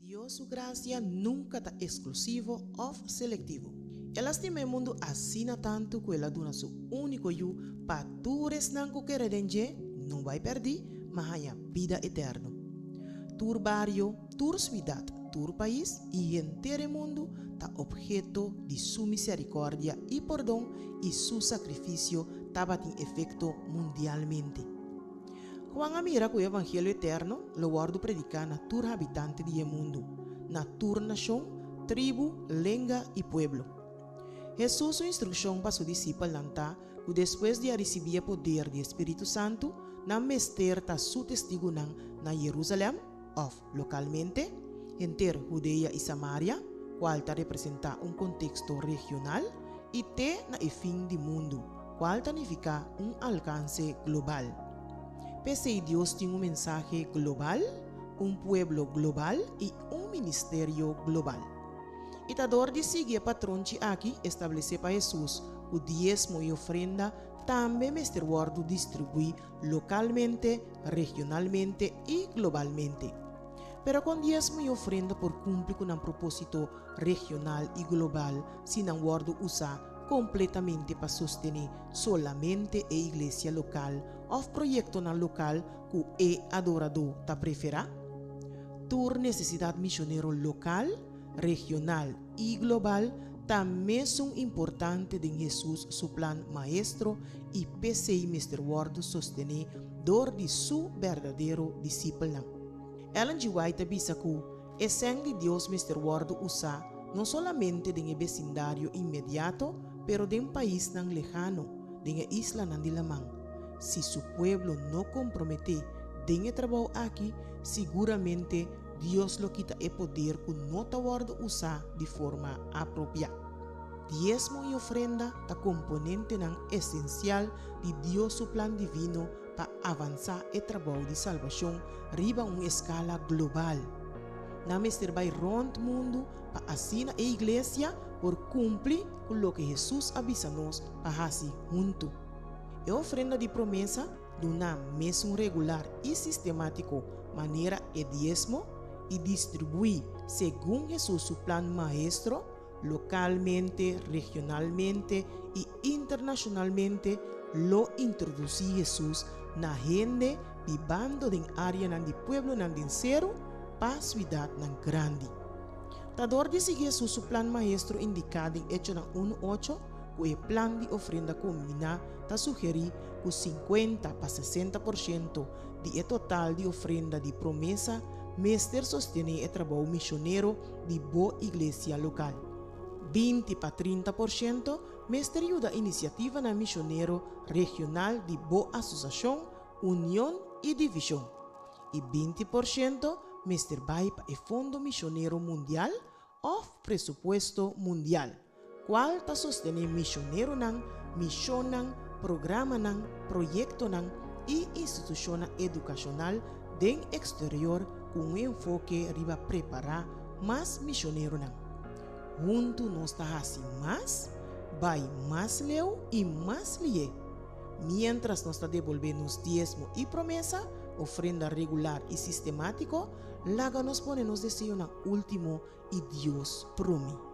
Dios su gracia nunca está exclusivo o selectivo. El estima el mundo asina tanto que la duna su único yu pa tures nanco que redenje no va a perder, mas haya vida eterna. Tur barrio, tur ciudad, tur país y entero mundo está objeto de su misericordia y perdón y su sacrificio estaba en efecto mundialmente. Cuando mira que el evangelio eterno lo guardo predicar na tur habitante del mundo, na tur nación, tribu, lengua y pueblo. Jesús su instrucción para su discípulo lanta que después de recibir poder del Espíritu Santo, na mester ta su testigo na Jerusalén, o localmente, enter Judea y Samaria, cual ta representa un contexto regional, y te na el fin del mundo, cual significa un alcance global. Pese Dios tiene un mensaje global, un pueblo global y un ministerio global. Y tador de seguir patrón aquí establece para Jesús o diezmo y ofrenda también este guardo distribuir localmente, regionalmente y globalmente. Pero con diezmo y ofrenda por cumplir con un propósito regional y global, sin un guardo usar completamente para sostener solamente la iglesia local o proyecto local que el adorador ta prefera. Tu necesidad misionero local, regional y global también son importantes en Jesús su plan maestro y pese Mr. Ward sostener dor de su verdadero discípulo. Ellen G. White avisa que el sangue de Dios Mr. Ward usa no solamente en el vecindario inmediato, pero de un país tan lejano, de la isla Nandilamán. Si su pueblo no compromete en el trabajo aquí, seguramente Dios lo quita el poder que no te guarda usar de forma apropiada. Diezmo y ofrenda ta componente nan esencial de Dios su plan divino para avanzar el trabajo de salvación riba una escala global. Na mester vai rond mundo para asina a iglesia por cumplir con lo que Jesús avisa nos para hacer junto. La ofrenda de promesa de una misión regular y sistemático manera el diezmo y distribuir según Jesús su plan maestro localmente, regionalmente y internacionalmente lo introducí Jesús na gente vivando en área nan di pueblo nan din cero pa ciudad nan grande. Tador de seguir Jesús su plan maestro indicado en Hechos 1:8, que el plan de ofrenda combinada ta sugerir que 50 para 60% de total de ofrenda de promesa mester sostener el trabajo misionero de boa iglesia local. 20 para 30% mester ayuda iniciativa na misionero regional de boa asociación, unión y división. Y 20% mester vai para el Fondo Misionero Mundial o Presupuesto Mundial, cual ta sostener misionero nan, misión nan, programa nan, proyecto nan y institución educacional den exterior con un enfoque riba preparar más misionero nan. Junto nos está así más, vai más leu y más lie. Mientras nos está devolviendo diezmo y promesa, ofrenda regular y sistemático, laga nos pone nos deseo na último y Dios promi.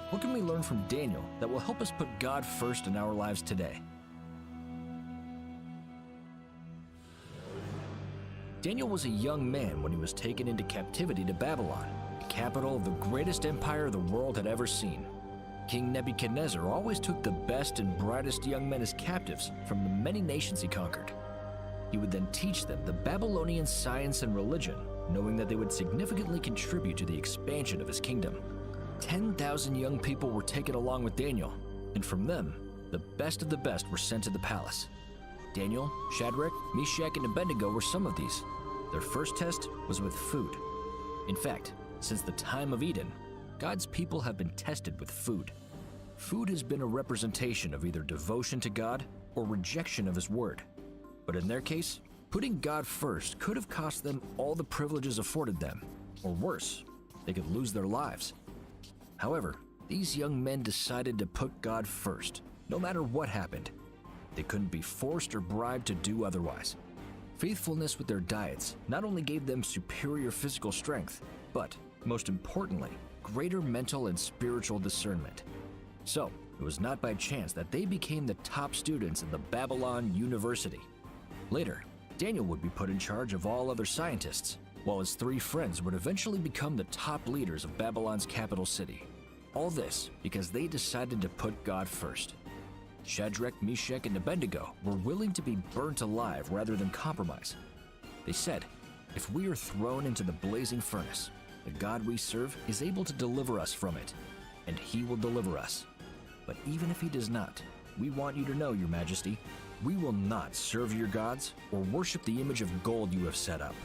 What can we learn from Daniel that will help us put God first in our lives today? Daniel was a young man when he was taken into captivity to Babylon, the capital of the greatest empire the world had ever seen. King Nebuchadnezzar always took the best and brightest young men as captives from the many nations he conquered. He would then teach them the Babylonian science and religion, knowing that they would significantly contribute to the expansion of his kingdom. 10,000 young people were taken along with Daniel, and from them, the best of the best were sent to the palace. Daniel, Shadrach, Meshach, and Abednego were some of these. Their first test was with food. In fact, since the time of Eden, God's people have been tested with food. Food has been a representation of either devotion to God or rejection of His word. But in their case, putting God first could have cost them all the privileges afforded them, or worse, they could lose their lives. However, these young men decided to put God first, no matter what happened. They couldn't be forced or bribed to do otherwise. Faithfulness with their diets not only gave them superior physical strength, but, most importantly, greater mental and spiritual discernment. So, it was not by chance that they became the top students in the Babylon University. Later, Daniel would be put in charge of all other scientists, while his three friends would eventually become the top leaders of Babylon's capital city. All this because they decided to put God first. Shadrach, Meshach, and Abednego were willing to be burnt alive rather than compromise. They said, "If we are thrown into the blazing furnace, the God we serve is able to deliver us from it, and He will deliver us. But even if He does not, we want you to know, Your Majesty, we will not serve your gods or worship the image of gold you have set up."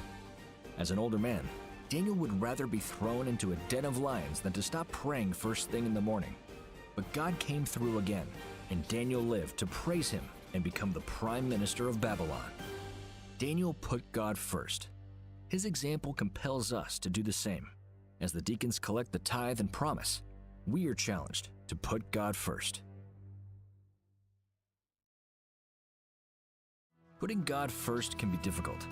As an older man, Daniel would rather be thrown into a den of lions than to stop praying first thing in the morning. But God came through again, and Daniel lived to praise Him and become the prime minister of Babylon. Daniel put God first. His example compels us to do the same. As the deacons collect the tithe and promise, we are challenged to put God first. Putting God first can be difficult.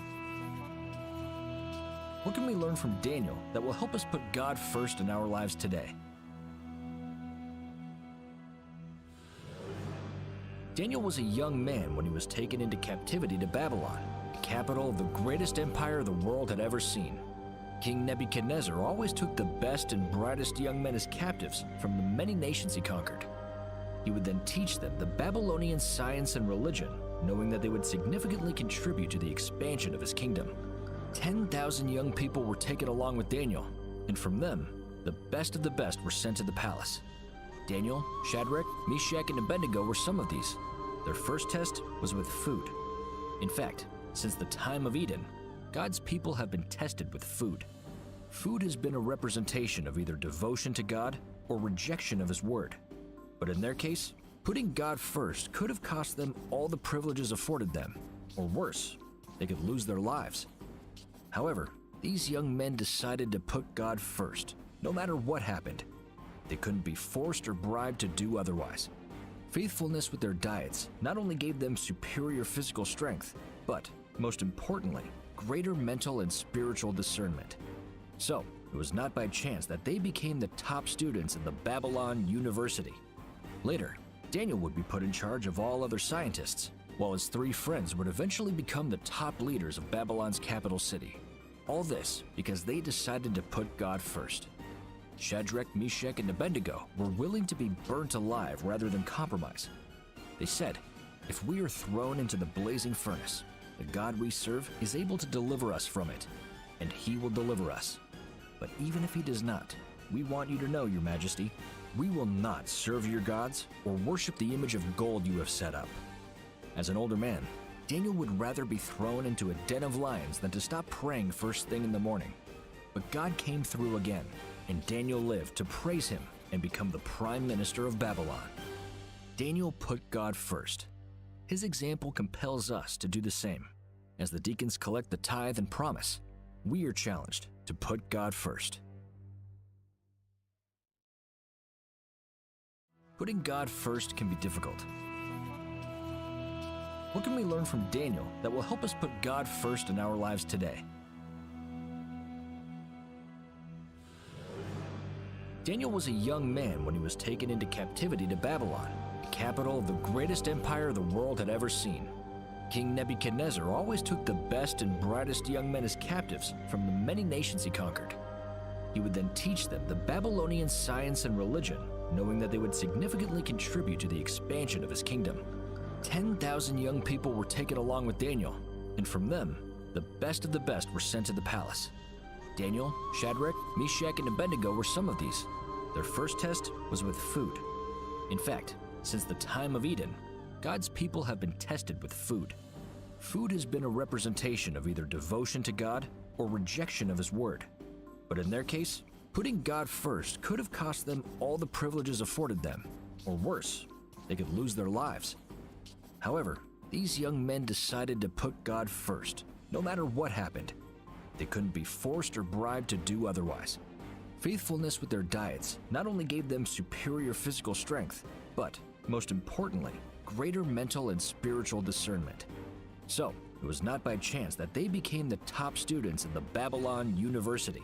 What can we learn from Daniel that will help us put God first in our lives today? Daniel was a young man when he was taken into captivity to Babylon, the capital of the greatest empire the world had ever seen. King Nebuchadnezzar always took the best and brightest young men as captives from the many nations he conquered. He would then teach them the Babylonian science and religion, knowing that they would significantly contribute to the expansion of his kingdom. 10,000 young people were taken along with Daniel, and from them, the best of the best were sent to the palace. Daniel, Shadrach, Meshach, and Abednego were some of these. Their first test was with food. In fact, since the time of Eden, God's people have been tested with food. Food has been a representation of either devotion to God or rejection of His word. But in their case, putting God first could have cost them all the privileges afforded them, or worse, they could lose their lives. However, these young men decided to put God first, no matter what happened. They couldn't be forced or bribed to do otherwise. Faithfulness with their diets not only gave them superior physical strength, but, most importantly, greater mental and spiritual discernment. So, it was not by chance that they became the top students in the Babylon University. Later, Daniel would be put in charge of all other scientists, while his three friends would eventually become the top leaders of Babylon's capital city. All this because they decided to put God first. Shadrach, Meshach, and Abednego were willing to be burnt alive rather than compromise. They said, "If we are thrown into the blazing furnace, the God we serve is able to deliver us from it, and He will deliver us. But even if He does not, we want you to know, Your Majesty, we will not serve your gods or worship the image of gold you have set up." As an older man, Daniel would rather be thrown into a den of lions than to stop praying first thing in the morning. But God came through again, and Daniel lived to praise Him and become the prime minister of Babylon. Daniel put God first. His example compels us to do the same. As the deacons collect the tithe and promise, we are challenged to put God first. Putting God first can be difficult. What can we learn from Daniel that will help us put God first in our lives today? Daniel was a young man when he was taken into captivity to Babylon, the capital of the greatest empire the world had ever seen. King Nebuchadnezzar always took the best and brightest young men as captives from the many nations he conquered. He would then teach them the Babylonian science and religion, knowing that they would significantly contribute to the expansion of his kingdom. 10,000 young people were taken along with Daniel, and from them, the best of the best were sent to the palace. Daniel, Shadrach, Meshach, and Abednego were some of these. Their first test was with food. In fact, Since the time of Eden, God's people have been tested with food. Food has been a representation of either devotion to God or rejection of His word. But in their case, putting God first could have cost them all the privileges afforded them, or worse, they could lose their lives. However, these young men decided to put God first, no matter what happened. They couldn't be forced or bribed to do otherwise. Faithfulness with their diets not only gave them superior physical strength, but, most importantly, greater mental and spiritual discernment. So, it was not by chance that they became the top students in the Babylon University.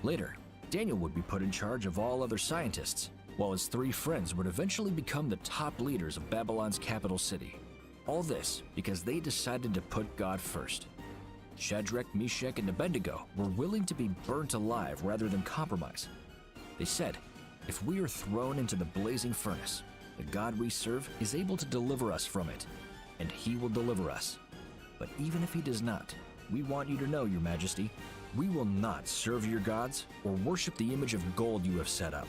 Later, Daniel would be put in charge of all other scientists, while his 3 friends would eventually become the top leaders of Babylon's capital city. All this because they decided to put God first. Shadrach, Meshach, and Abednego were willing to be burnt alive rather than compromise. They said, "If we are thrown into the blazing furnace, the God we serve is able to deliver us from it, and He will deliver us. But even if He does not, we want you to know, Your Majesty, we will not serve your gods or worship the image of gold you have set up."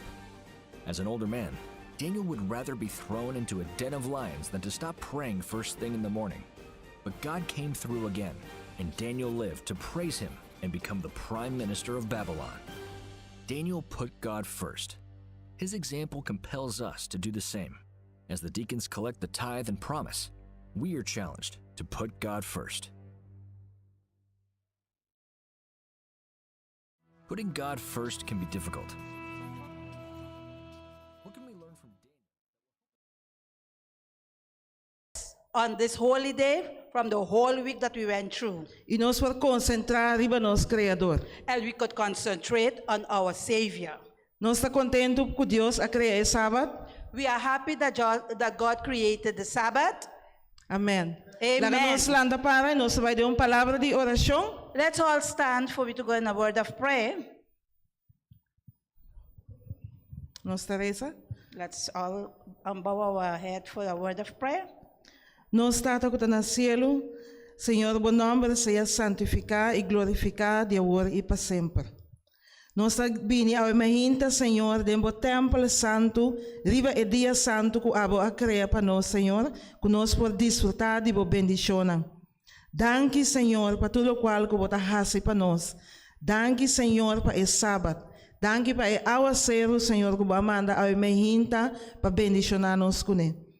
As an older man, Daniel would rather be thrown into a den of lions than to stop praying first thing in the morning. But God came through again, and Daniel lived to praise Him and become the prime minister of Babylon. Daniel put God first. His example compels us to do the same. As the deacons collect the tithe and promise, we are challenged to put God first. Putting God first can be difficult. What can we learn from Daniel? On this holy day, from the whole week that we went through, E nós vamos concentrar riba nosso Criador. and we could concentrate on our Savior. Nós está contente com Deus a criar o Sabat. We are happy that God created the Sabbath. Amém. Amen. Lá nós landa para, nós vai dar uma palavra de oração. Let's all stand for we to go in a word of prayer. Nós Teresa. Let's all bow our head for a word of prayer. Nós está que está no cielo. Senhor, bom nome seja santificado e glorificado de agora e para sempre. Nós está Bini ao imaginta, Senhor, de um templo santo, riba e dia santo que abo a criar para nós, Senhor, que nós por desfrutar de boa bendição. Danke, Senhor, para tudo o qual que você faz para nós. Danke, Senhor, para o Sabat. Danke para o acervo, Senhor, que você manda ao imaginta para bendicionar nós com ele.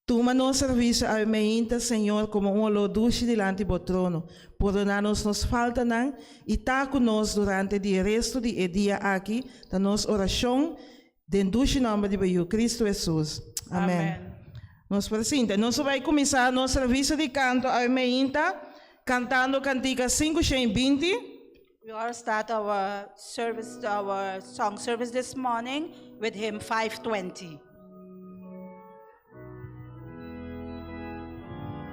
Toma nosso serviço ao imaginta, Senhor, como olor doce diante do trono. Perdonar-nos nos falta não e está conosco durante o resto do dia aqui, da nossa oração, dentro do nome de Cristo Jesus. Amém. Nós precisamos. Nós vamos começar nosso serviço de canto ao imaginta, cantando cantiga 520. We will start our service, our song service this morning with hymn 520.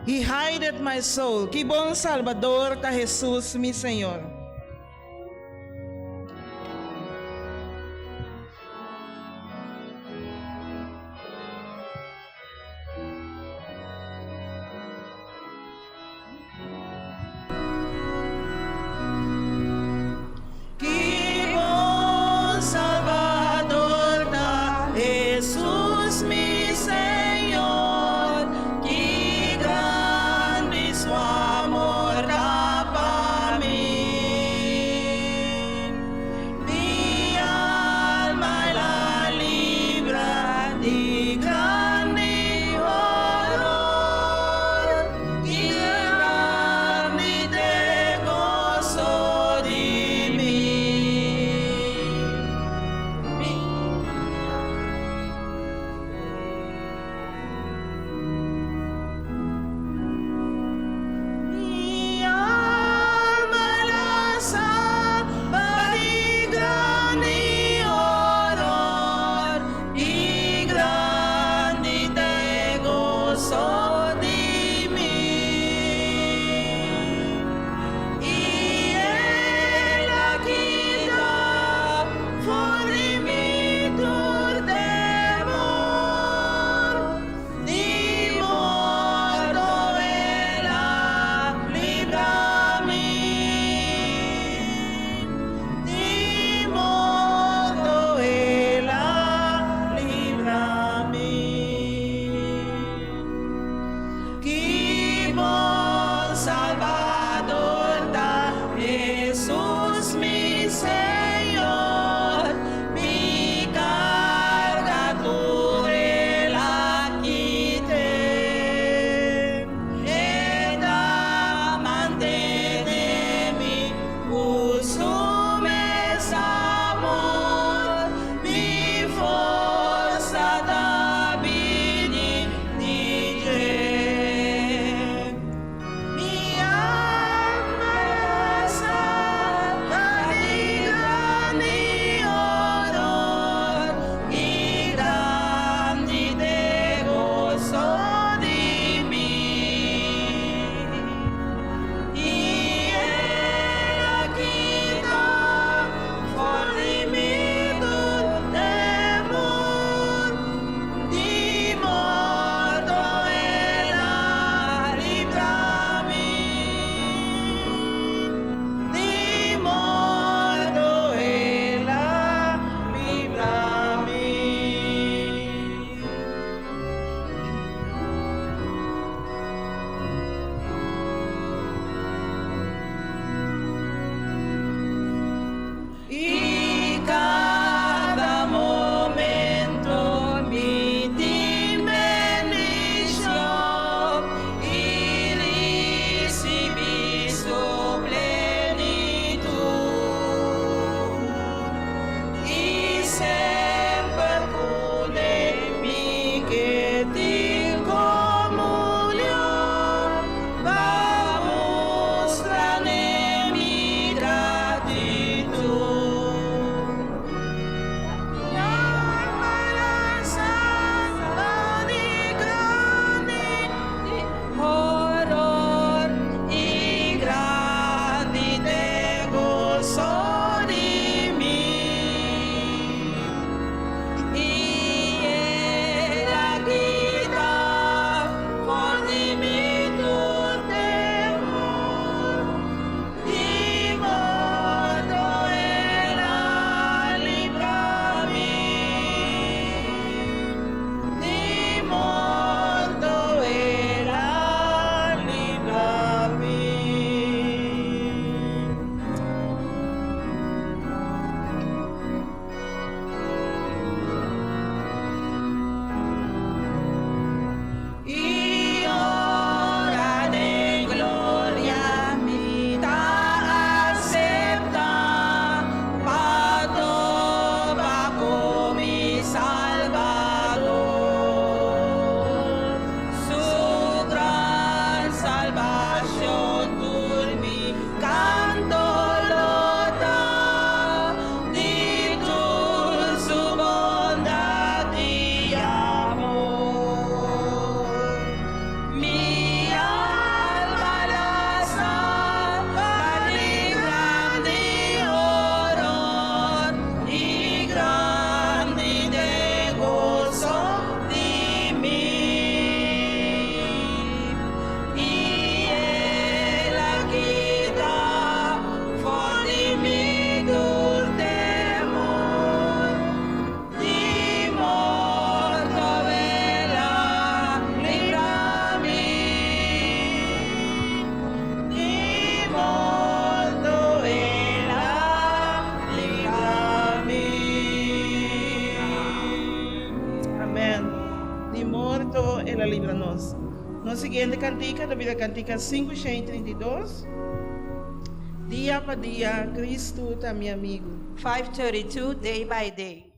He hideth my soul. Que bom Salvador tá Jesus, meu Senhor. Que bom Salvador tá Jesus, meu Senhor. Que amor da para mim. Que bom Salvador, tá Jesus, mi Senhor. Que grande su amor da para mí. di morto e la líbranos. Nos siguiente cantica, la vida cantica 532. Dia para dia, Cristo está mi amigo. 532, day by day.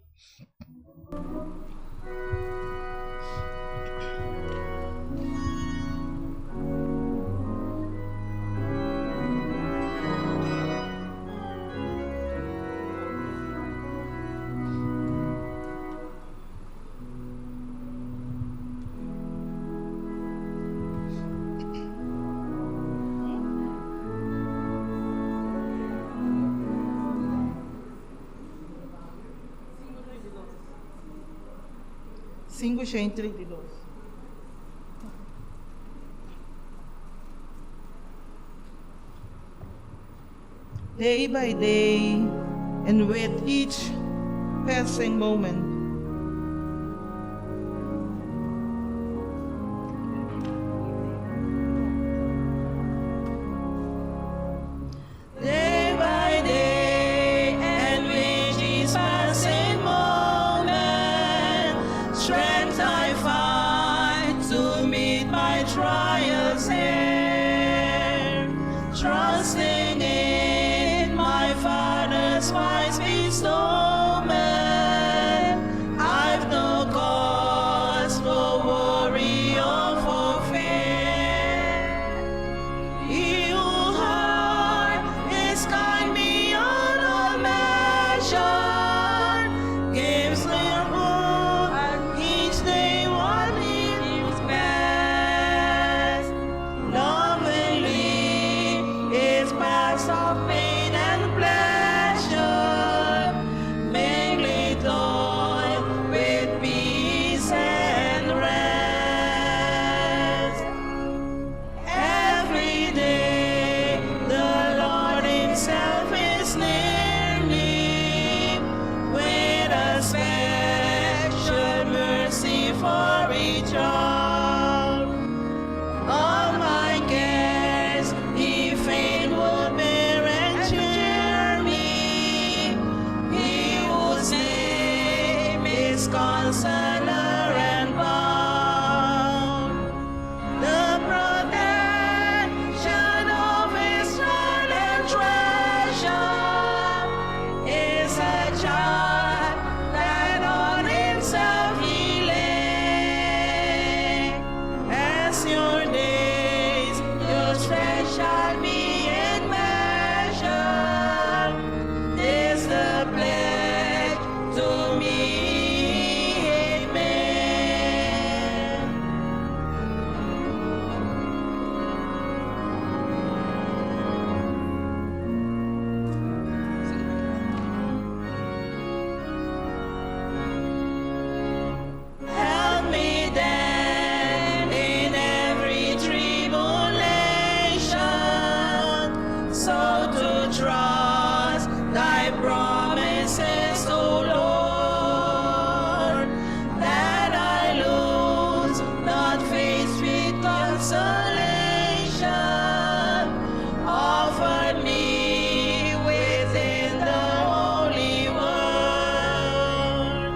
Day by day, and with each passing moment, day by day, and with each passing moment, strength I find to meet my trials here, trusting in my Father's wise bestowment. I've no cause for worry or for fear. He who heart is kind beyond all measure, gives clear hope, and each day what is best. Lovingly is past of pain and pleasure, mainly joy with peace and rest. Every day the Lord himself is near me, with a special mercy for each all. All my cares he fain will bear and cheer me. He whose name is Counselor and Balm. The protection of his child and treasure is a child that on himself he lay. As your days, your strength shall be in measure. This the pledge to me. Amen. Help me then in every tribulation, so to trust thy promises, O Lord, that I lose not faith with consolation, offered me within the holy word.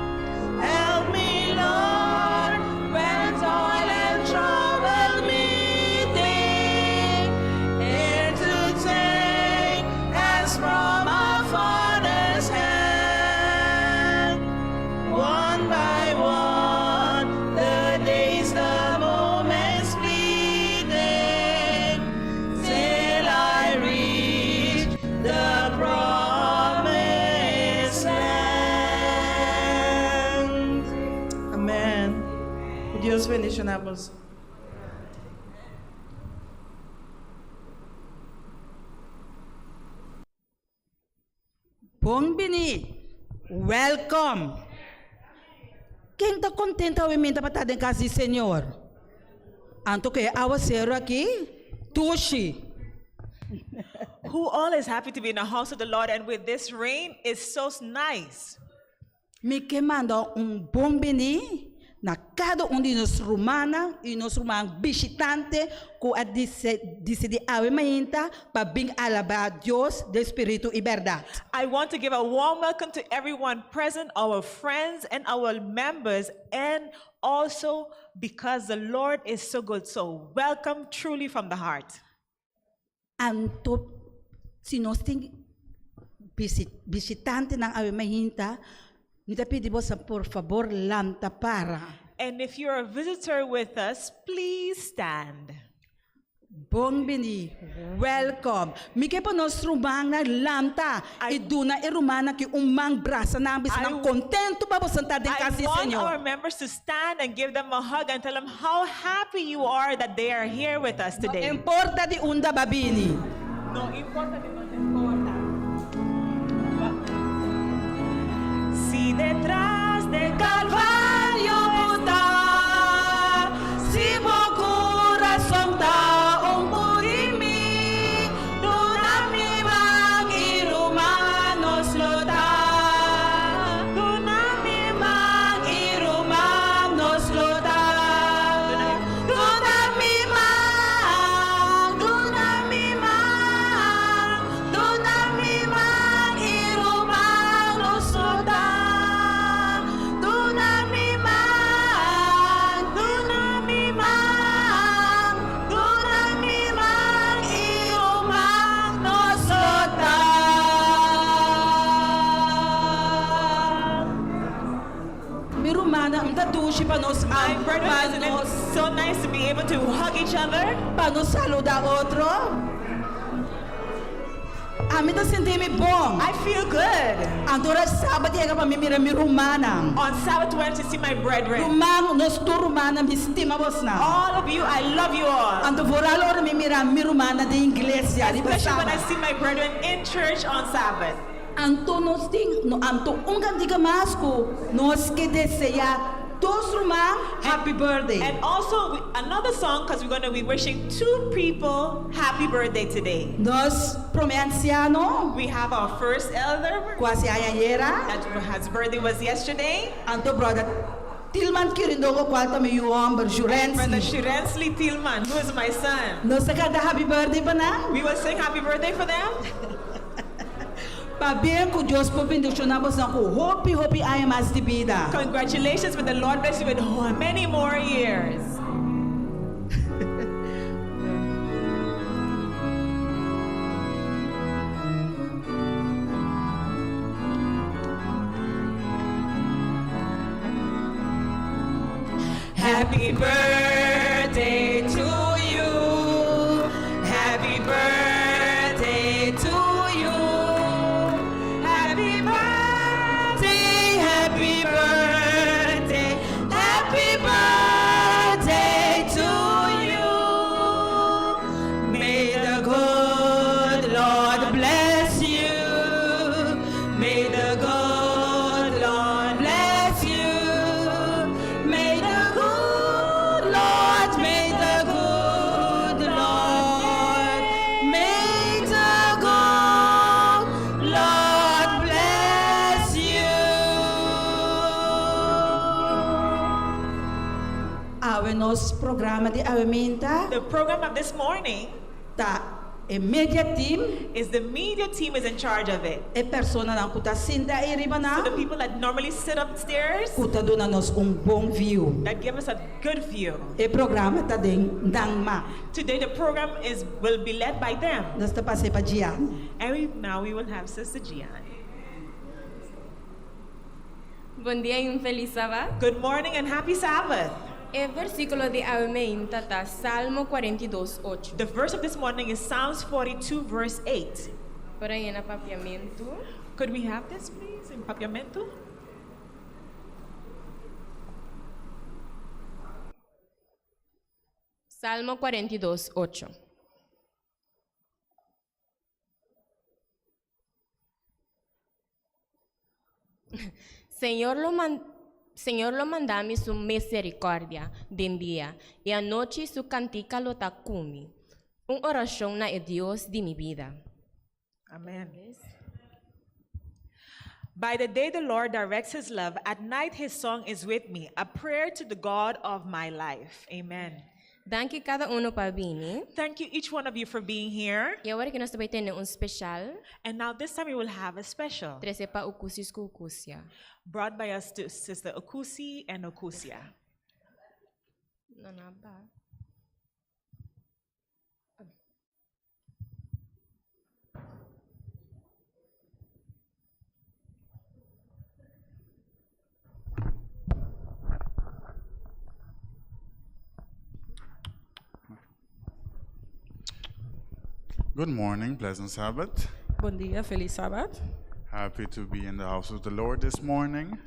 Help me, Lord, when toil and trouble meeting, here to take as from our Father's hand. One by one, the days, the moments fleeting, till I reach the promised land. Amen. Dios bendicionamos. Bong Bini, welcome. Quem está contente ao emenda para estar em casa do Senhor? Anto que a ser aqui, tuxi. Who all is happy to be in the house of the Lord, and with this rain, it's so nice. Me que manda bom Bini na cada de nós romana e nós romanos visitante que a decide a emenda para bem alabar Deus do Espírito e verdade. I want to give a warm welcome to everyone present, our friends and our members, and also because the Lord is so good. So welcome truly from the heart. Anto, sinosting visitante ng awe mahinta, nita pedimos por favor lanta para. And if you're a visitor with us, please stand. Bong Bini, welcome. Mike po nos rumang na lanta, iduna irumana ki umang brasa na ang bisa ng kontento pa po santa din I kasi want Senyor. our members to stand and give them a hug and tell them how happy you are that they are here with us No today. importa di unda babini. No importa, no importa. Si detrás del Calvario puta, si mo corazón taong purimi, dunami mang irumanos lota, dunami mang irumanos lota, dunami mang irumanos lota. Mirumana, ang tadushi panos My ang brothers, isn't it panos so nice to be able to hug each other? panos saluda otro. Amin ta sentimi bong. I feel good. Ang tura Sabat yaga pamimira mirumana. On Sabbath, went to see my brethren. Rumang nos tu rumana mistima bos na. All of you, I love you all. Ang tu voralo ora mimira mirumana de iglesia di Especially when I Sabat. see my brethren in church on Sabbath. Anto nos ting no anto ungan di kamasku nos que desea dos rumang happy birthday. And also another song because we're going to be wishing two people happy birthday today. Nos promenciano We have our first elder quasi ayayera. that his birthday was yesterday. Anto brother Tilman kirindogo kwalta mi yuam Brother berjurensi. Shirensli Tilman, who is my son. No sakada happy birthday pa na. We will sing happy birthday for them. Pabiyan ko Diyos po pindusyon na ko. Hopi ay mas di vida. Congratulations, with the Lord bless you with many more years. Happy birthday to you. Happy birthday to you. Happy birthday, happy birthday, happy birthday to you. May the good Lord bless you. May the good Lord bless you. May the good Lord, may the good Lord, may the good Lord bless you. Awe nos programa di awe minta. The program of this morning Ta e media team is the media team is in charge of it. e persona na kuta sinda iriba So na. the people that normally sit upstairs Kuta do na nos bong view. that give us a good view. E programa ta ding dang ma. Today the program will be led by them. Nos ta pase pa diyan. And now we will have Sister Gian. Bom dia e feliz Sabat. Good morning and happy Sabbath. O versículo de aumenta está Salmo 42:8. The verse of this morning is Psalms 42 verse 8. Para aí na papiamento. Could we have this please in papiamento? Salmo 42:8. Señor lo mandami su misericordia den día y anoche su cantica lo takumi. Una oración na el Dios de mi vida. Amen. By the day the Lord directs his love, at night his song is with me, a prayer to the God of my life. Amen. Danke cada uno para Bini. Thank you each one of you for being here. E agora que nós também temos especial, And now this time we will have a special trece pa ukusis ku ukusia. brought by us to Sister Okusi and Okusia. Nanaba. Good morning, pleasant Sabbath. Bom dia, feliz Sabat. Happy to be in the house of the Lord this morning,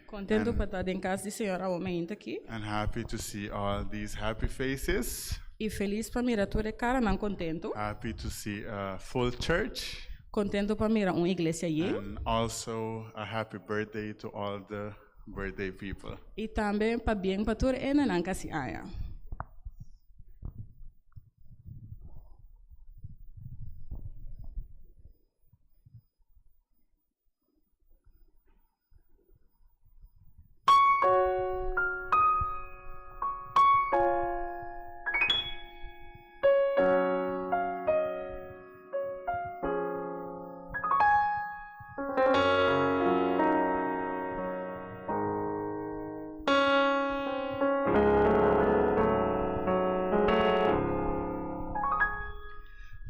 Contento para estar em casa de Senhora aumenta aqui. and happy to see all these happy faces. E feliz para mirar toda cara não contento. Happy to see a full church, Contento para mirar uma igreja aí. and also a happy birthday to all the birthday people. E também para bem para toda ena não kasi aya.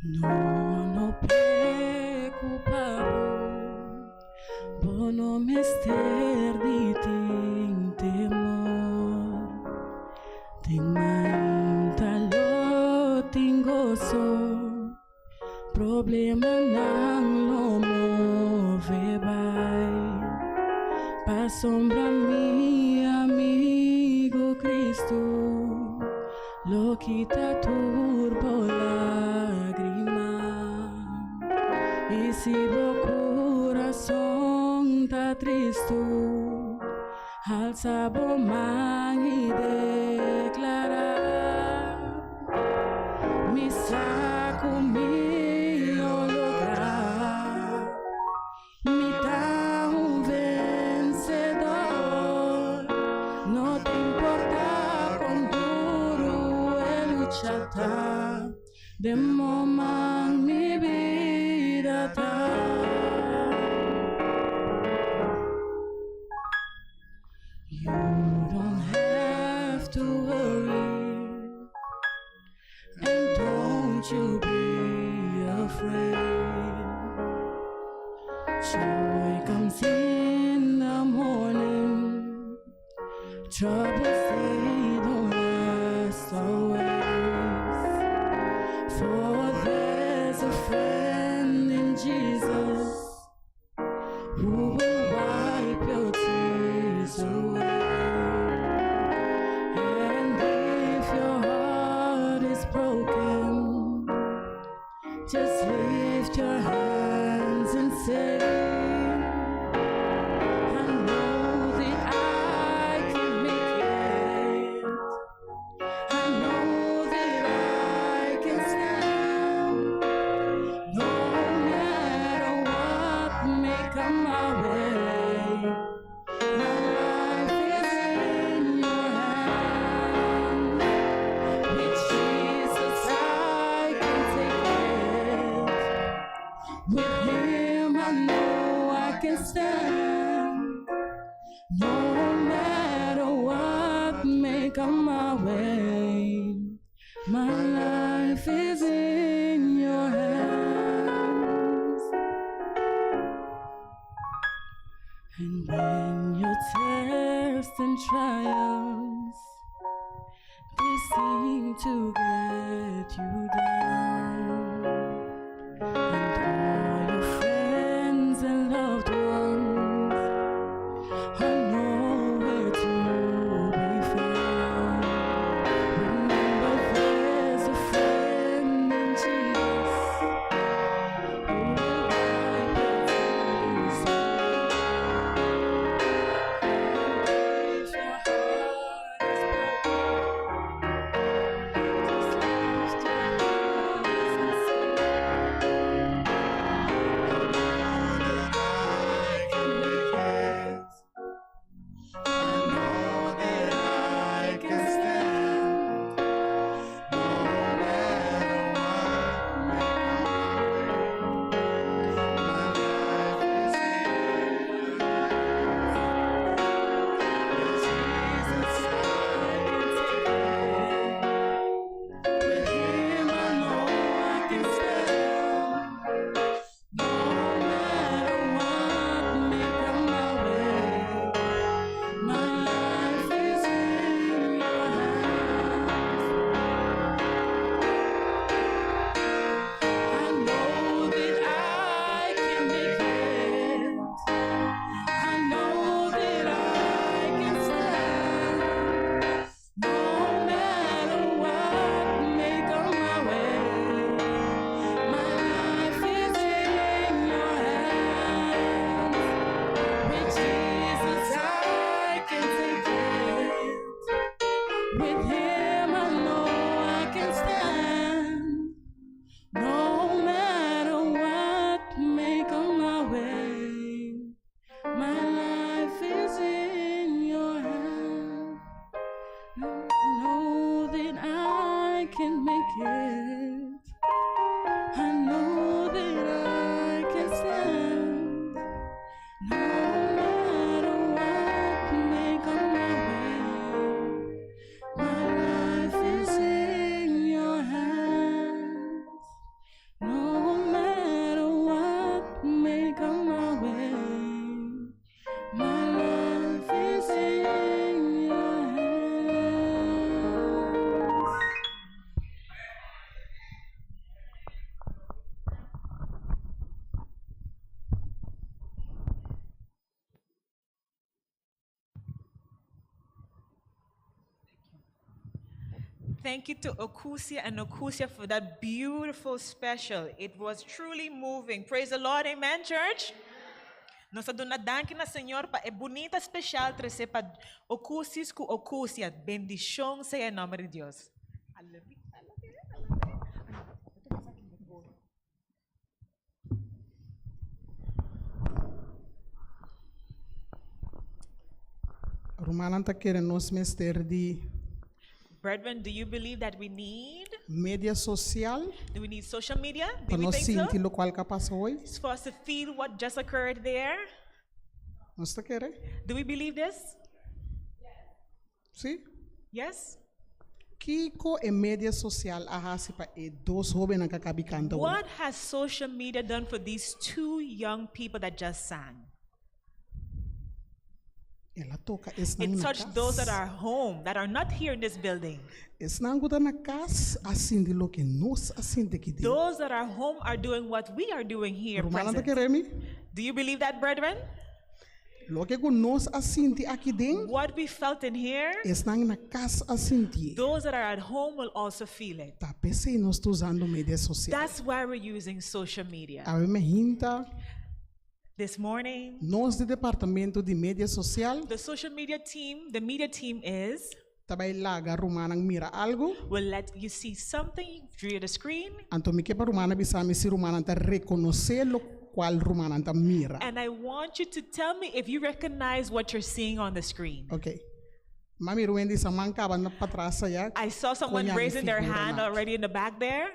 No preocupado, bono mester di ting temor, ting mainta lo ting gozo, problema nang lo move bai, pa sombra mi amigo Cristo, lo quita turbo lágrima. E se o coração tá triste, alça a mão e declara: me saco, me lograr, me dá vencedor. Não te importa quão duro é lutar, de momento mi vida tá. You don't have to worry, and don't you be afraid. Joy comes in the morning, troubles they don't last always. For there's a friend in Jesus who will wipe your tears away. And if your heart is broken, just lift your hands and say, I know that I can make it. I know that I can stand. No matter what may come my way, my life is in your hands. With Jesus I can take it. With Him I know I can stand. No matter what may come my way, my life is in your hands. And when your tests and trials, they seem to get you down, and all your friends and loved ones are nowhere to be found. Remember, there's a friend in Jesus who will wipe your tears away. If your heart is broken, just lift your With him I know I can stand. No matter what may come my way, my life is in your hand. Know that I can make it. I know that I can stand. No matter what may come my way, my life is in your hands. No matter what may come my way, my life is in your hands. Thank you to Okusia and Okusia for that beautiful special. It was truly moving. Praise the Lord, amen, church? Nós adonadamos na Senhor para é bonita especial trazer para Okusis com Okusia. Bendição seja em nome de Deus. Romana tá querendo nos mestre de Brethren, do you believe that we need? mídia social Do we need social media? Do para we nós think sentir so? o qual que passou hoje? It's for us to feel what just occurred there. Nós tá querendo? Do we believe this? Sim. Yes? Kiko e mídia social ahasi pa e dos jovens que acabam cantando. What has social media done for these two young people that just sang? Ela toca es It na touched those that are home, that are not here in this building. Es na na casa assim de lo que nós assim de que Those that are home are doing what we are doing here Romana tá present. querendo? Do you believe that, brethren? Lo que nós assim de aqui dentro What we felt in here, es na casa assim de. those that are at home will also feel it. Tá pensei nós tô usando mídia social. That's why we're using social media. A me hinta This morning, nós do departamento de mídia social the social media team, the media team is, tabay laga Romana mira algo. will let you see something through the screen. Anto mi que para Romana bisami si Romana ta reconocer lo cual Romana ta mira. And I want you to tell me if you recognize what you're seeing on the screen. Okay. Mami Ruendi sa manka na patrasa ya. I saw someone Kunyang raising their figura hand na. already in the back there.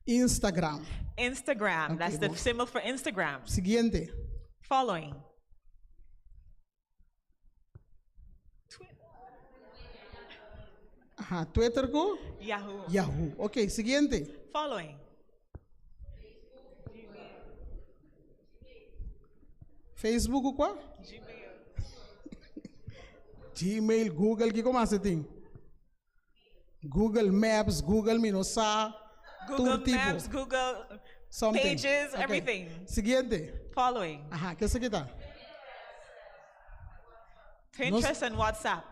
Instagram. Instagram, Okay, that's the well. symbol for Instagram. Siguiente. Following. Aha, Twitter ko? Yahoo. Yahoo. Okay, siguiente. Following. Facebook ko? Gmail, Google, ki ko ting? Google Maps, Google Minosa, Google tur tipo. Maps, Google Something. Pages, Okay. everything. Siguiente. Following. Aha, kesa kita? Pinterest and WhatsApp.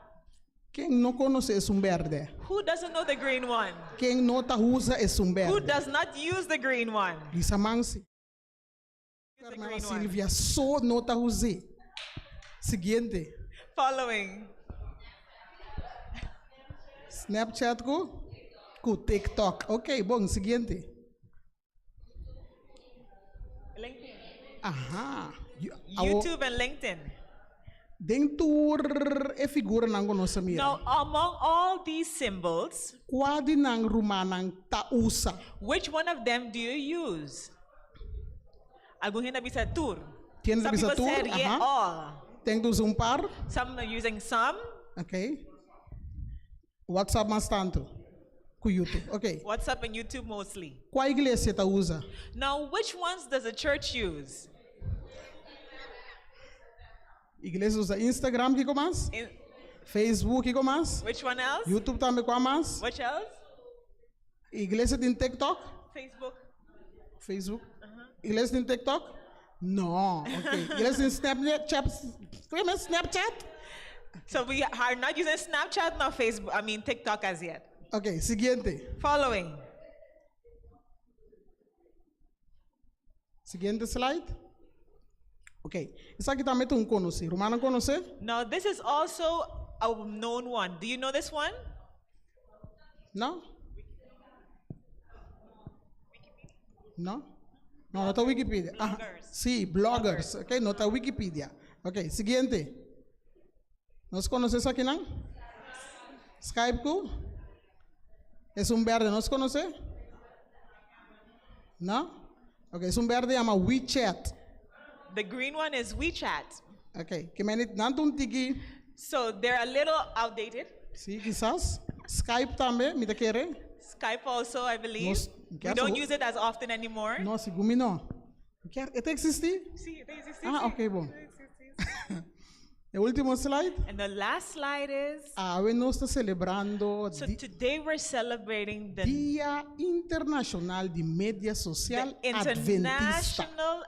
Quem não conhece es verde. Who doesn't know the green one? Quem não ta usa es verde. Who does not use the green one? Lisa Mansi. Use the Fernanda green one. Silvia só não ta use. Siguiente. Following. Snapchat ko? Ko TikTok. Ok, bom, siguiente. LinkedIn. Aha. YouTube and LinkedIn. Dentro e figura nang konosa mira. Now, among all these symbols, Quadi nang rumanang ta usa. which one of them do you use? Algum gente bisa tur. Tiene Some bisa people tur, said, yeah, aha. all. Tem tu um par. Some are using some. Ok. WhatsApp mas tanto. Com YouTube. Ok. WhatsApp and YouTube mostly. Qual igreja ta usa? Now, which ones does the church use? Igreja usa Instagram que comas? Facebook que comas? Which one else? YouTube também comas? Which else? Igreja tem TikTok? Facebook. Facebook? Igreja tem TikTok? Não. Ok. Igreja tem Snapchat? Como é Snapchat? So we are not using Snapchat nor Facebook, TikTok as yet. Ok, seguinte. Following. Seguinte slide. Ok. Isso aqui também tem conhece. Romana conhece? Now, this is also a known one. Do you know this one? No? No? No, no está Wikipedia. Ah, sí, bloggers. Ok, no está Wikipedia. Ok, siguiente. ¿Nos conoces aquí, no? Skype ku? Es un verde, ¿nos conoce? ¿No? Ok, es un verde llama WeChat. The green one is WeChat. Ok, que me nanto tiki. So they're a little outdated. Sí, quizás. Skype también, ¿me te quiere? Skype also, I believe. We ¿qué don't hace? use it as often anymore. No, si gumi no. ¿Este existe? Sí, they exist. Ah, ok, bom. El último slide. And the last slide is, Hoy nos está celebrando so today we're celebrating the Día Internacional de Media Social Adventista. International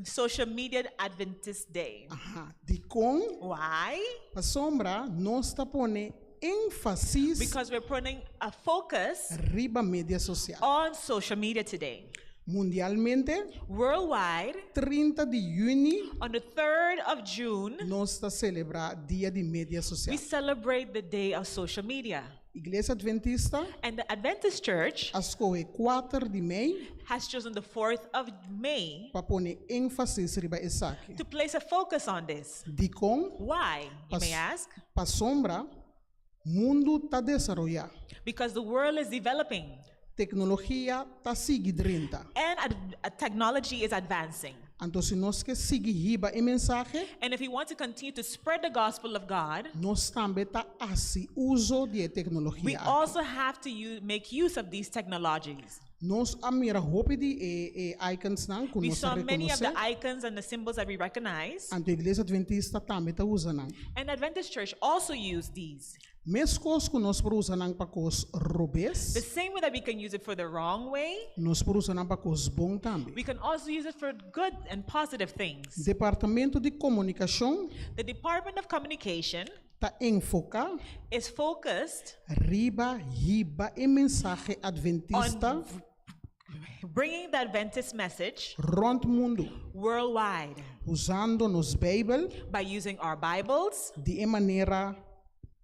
Social Media Adventist Day. Ajá. De con, Why? la sombra nos está pone énfasis Because we're putting a focus arriba media social. on social media today. Mundialmente, Worldwide, 30 de junio on the 3rd of June, nos está celebra Día de Media Social. we celebrate the day of social media. Iglesia Adventista And the Adventist Church escolhe 4 de maio has chosen the 4th of May para pôr ênfasis riba essa aqui. to place a focus on this. De com, Why, you may ask? para sombra, mundo está desenvolvendo. Because the world is developing Tecnologia está seguindo. and technology is advancing. Então, se nós que seguir riba a mensagem, And if we want to continue to spread the gospel of God, nós também tá assim uso de we tecnologia. also have to make use of these technologies. Nós a mira hope de icons não que We nós saw many of the reconhece. icons and the symbols that we recognize. Então, a Igreja Adventista também tá usando. And Adventist Church also use these. Mescos que nós por usando para cos robes, The same way that we can use it for the wrong way, nós por usando para cos bom também. we can also use it for good and positive things. Departamento de Comunicação The Department of Communication está enfocar is focused riba e mensagem adventista on bringing the Adventist message rond mundo, worldwide usando nos Bíblia by using our Bibles, de maneira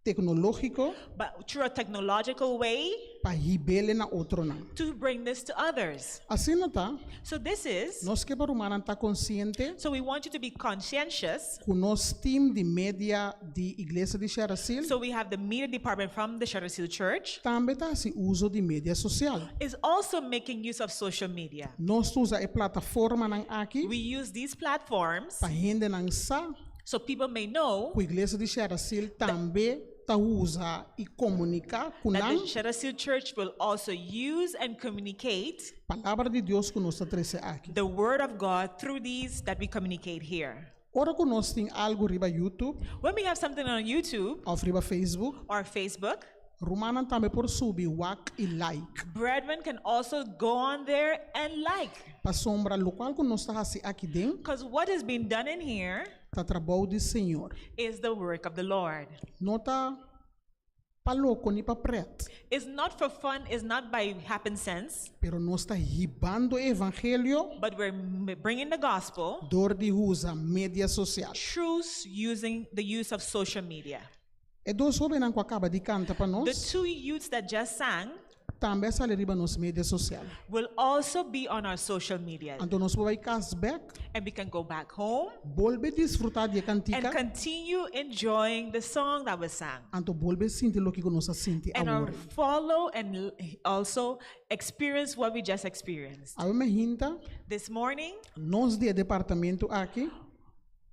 tecnológica but through a technological way para ribele na outro não. to bring this to others. Assim não tá? So this is, Nós que para humana tá consciente so we want you to be conscientious. que o nosso time de média de Igreja de Cher Asile So we have the media department from the Cher Asile Church também tá se uso de mídia social. is also making use of social media. Nós usa a plataforma não aqui We use these platforms para gente não sa so people may know que a Igreja de Cher Asile também tá usa e comunicar com that a the Cher Asile Church will also use and communicate palavra de Deus que nós trouxe aqui. the word of God through these that we communicate here. Ora que nós tem algo riba YouTube When we have something on YouTube ou riba Facebook, or Facebook, Romana também por subir wak e like. brethren can also go on there and like. Para sombra local que nós está aqui dentro, Because what is being done in here tá trabalho do Senhor. is the work of the Lord. Não tá para louco nem para preto, It's not for fun, it's not by happenstance, pero nós está ribando o evangelho but we're bringing the gospel dor de usa mídia social. through using the use of social media. E dois jovens que acaba de cantar para The nós, two youths that just sang também sale riba nos mídia social. will also be on our social media. Então nós vamos cashback, And we can go back home volve desfrutar de and cantica, continue enjoying the song that was sang. então volve sentir o que nós sente And agora. follow and also experience what we just experienced. A minha hinta, This morning, nós de departamento aqui,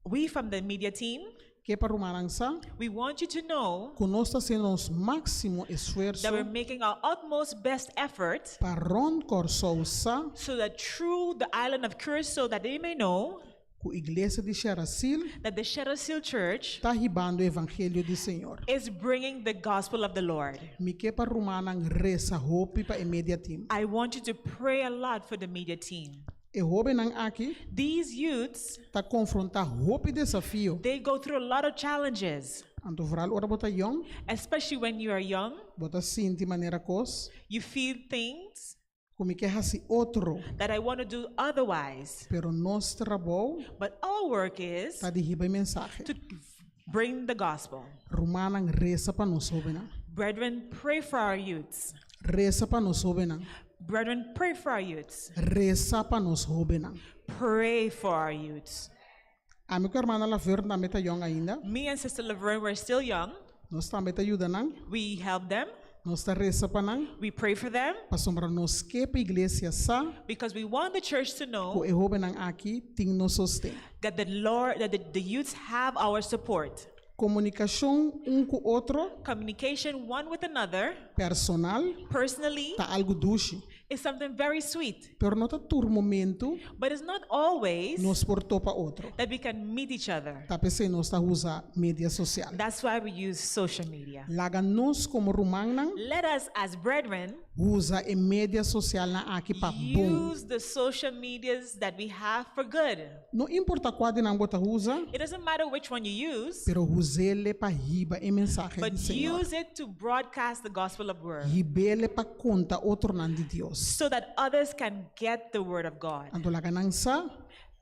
we from the media team, que para Rumarança, we want you to know que nós está sendo nosso máximo esforço that we're making our utmost best effort para Corsosa, so that through the island of Curacao, that they may know que a Igreja de Cher Asile that the Cher Asile Church está ribando o evangelho do Senhor. is bringing the gospel of the Lord. Me que para Rumanang reza hope para a media team. I want you to pray a lot for the media team. E hope nang aqui These youths, está confrontar hope desafio. they go through a lot of challenges, Anto vral ora bota young, especially when you are young. bota sinti maneira cos, You feel things como que hasi outro, that I want to do otherwise. pero nosso trabalho But our work is está de riba mensagem. to Bring the gospel. Rumanang reza pa nos hobenang. Brethren, pray for our youths. Reza pa nos hobenang. Brethren, pray for our youths. Reza pa nos hobenang. Pray for our youths. Ami ko hermana Laverne na meta young ainda. Me and Sister Laverne were still young. Nos ta meta ayuda nang. We helped them. Nos ta reza pa nang. We pray for them Pasombra nos kepa iglesia sa because we want the church to ko know e hobenang aki ting no sostén. that the youths have our support. Comunicación com outro, Communication one with another, personal, personally, tá algo doce. is something very sweet. Pero não tá tur momento But it's not always nos portou para outro. that we can meet each other. Tá pensando nós tá usa mídia social. That's why we use social media. Laga nós como rumang Let us, as brethren, usa a mídia social na aqui para bom. use the social medias that we have for good. Não importa qual de não bota usa, It doesn't matter which one you use, pero usele para riba e mensagem but do Senhor. use it to broadcast the gospel of word Ribele para conta outro nome de Deus. so that others can get the word of God Ando laga nang sa,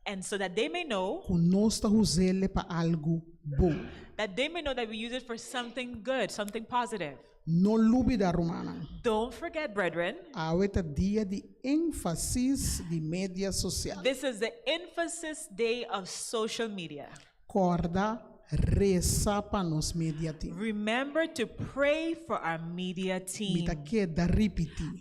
and so that they may know nós tá usele para algo bom. that we use it for something good, something positive. Não lubida romana. Don't forget, brethren, Aweta dia de ênfasis de mídia social. this is the emphasis day of social media. Corda reza para nos media team. Remember to pray for our media team. Mita queda repetir.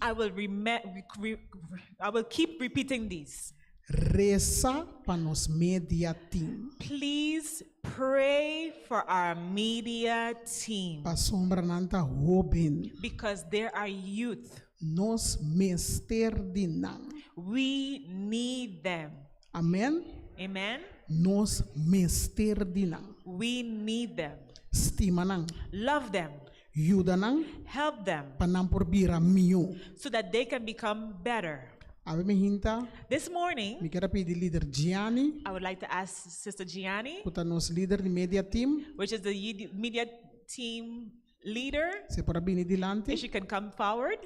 I will keep repeating these. Reza para nos media team. Please pray for our media team Pa sombra nanta hoben. because there are youth. Nos mester dinang. We need them. Amen. Amen. Nos mester dinang. We need them. Stima nang. Love them. Yuda nang. Help them Panam por bira mio. so that they can become better. Ave me hinta. This morning, Me quero pedir líder Gianni. I would like to ask Sister Gianni, Puta nos líder de media team. which is the media team leader, Se para Bini dilante. if she can come forward.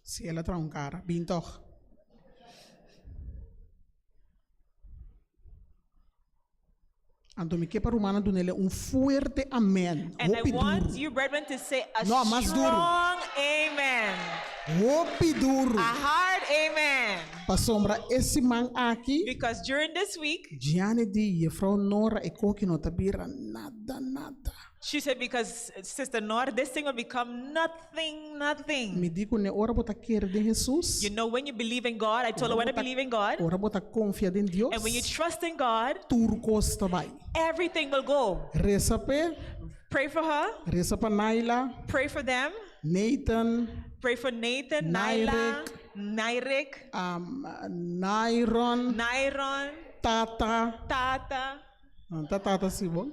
Se ela tra un cara. Bintoch. Anto me quepa romana dunele un fuerte amen. And I Hopi want duro. you, brethren, to say a No, más duro. strong amen. Hopi duro. A hard amen. Pa sombra esse man aqui. Because during this week, Gianni di Jefrau Nora e koki no tabira nada. she said, because Sister Nora, this thing will become nothing. Me digo ne ora bota querer de Jesus. You know, when you believe in God, I told her when I believe in God, Ora bota confia em Deus. and when you trust in God, Tudo costa vai. everything will go. Reza pe. Pray for her. Reza pa Naila. Pray for them. Nathan. Pray for Nathan, Naila, Nairik, Nairon. Nairon, Tata. Tata. Tata si bom.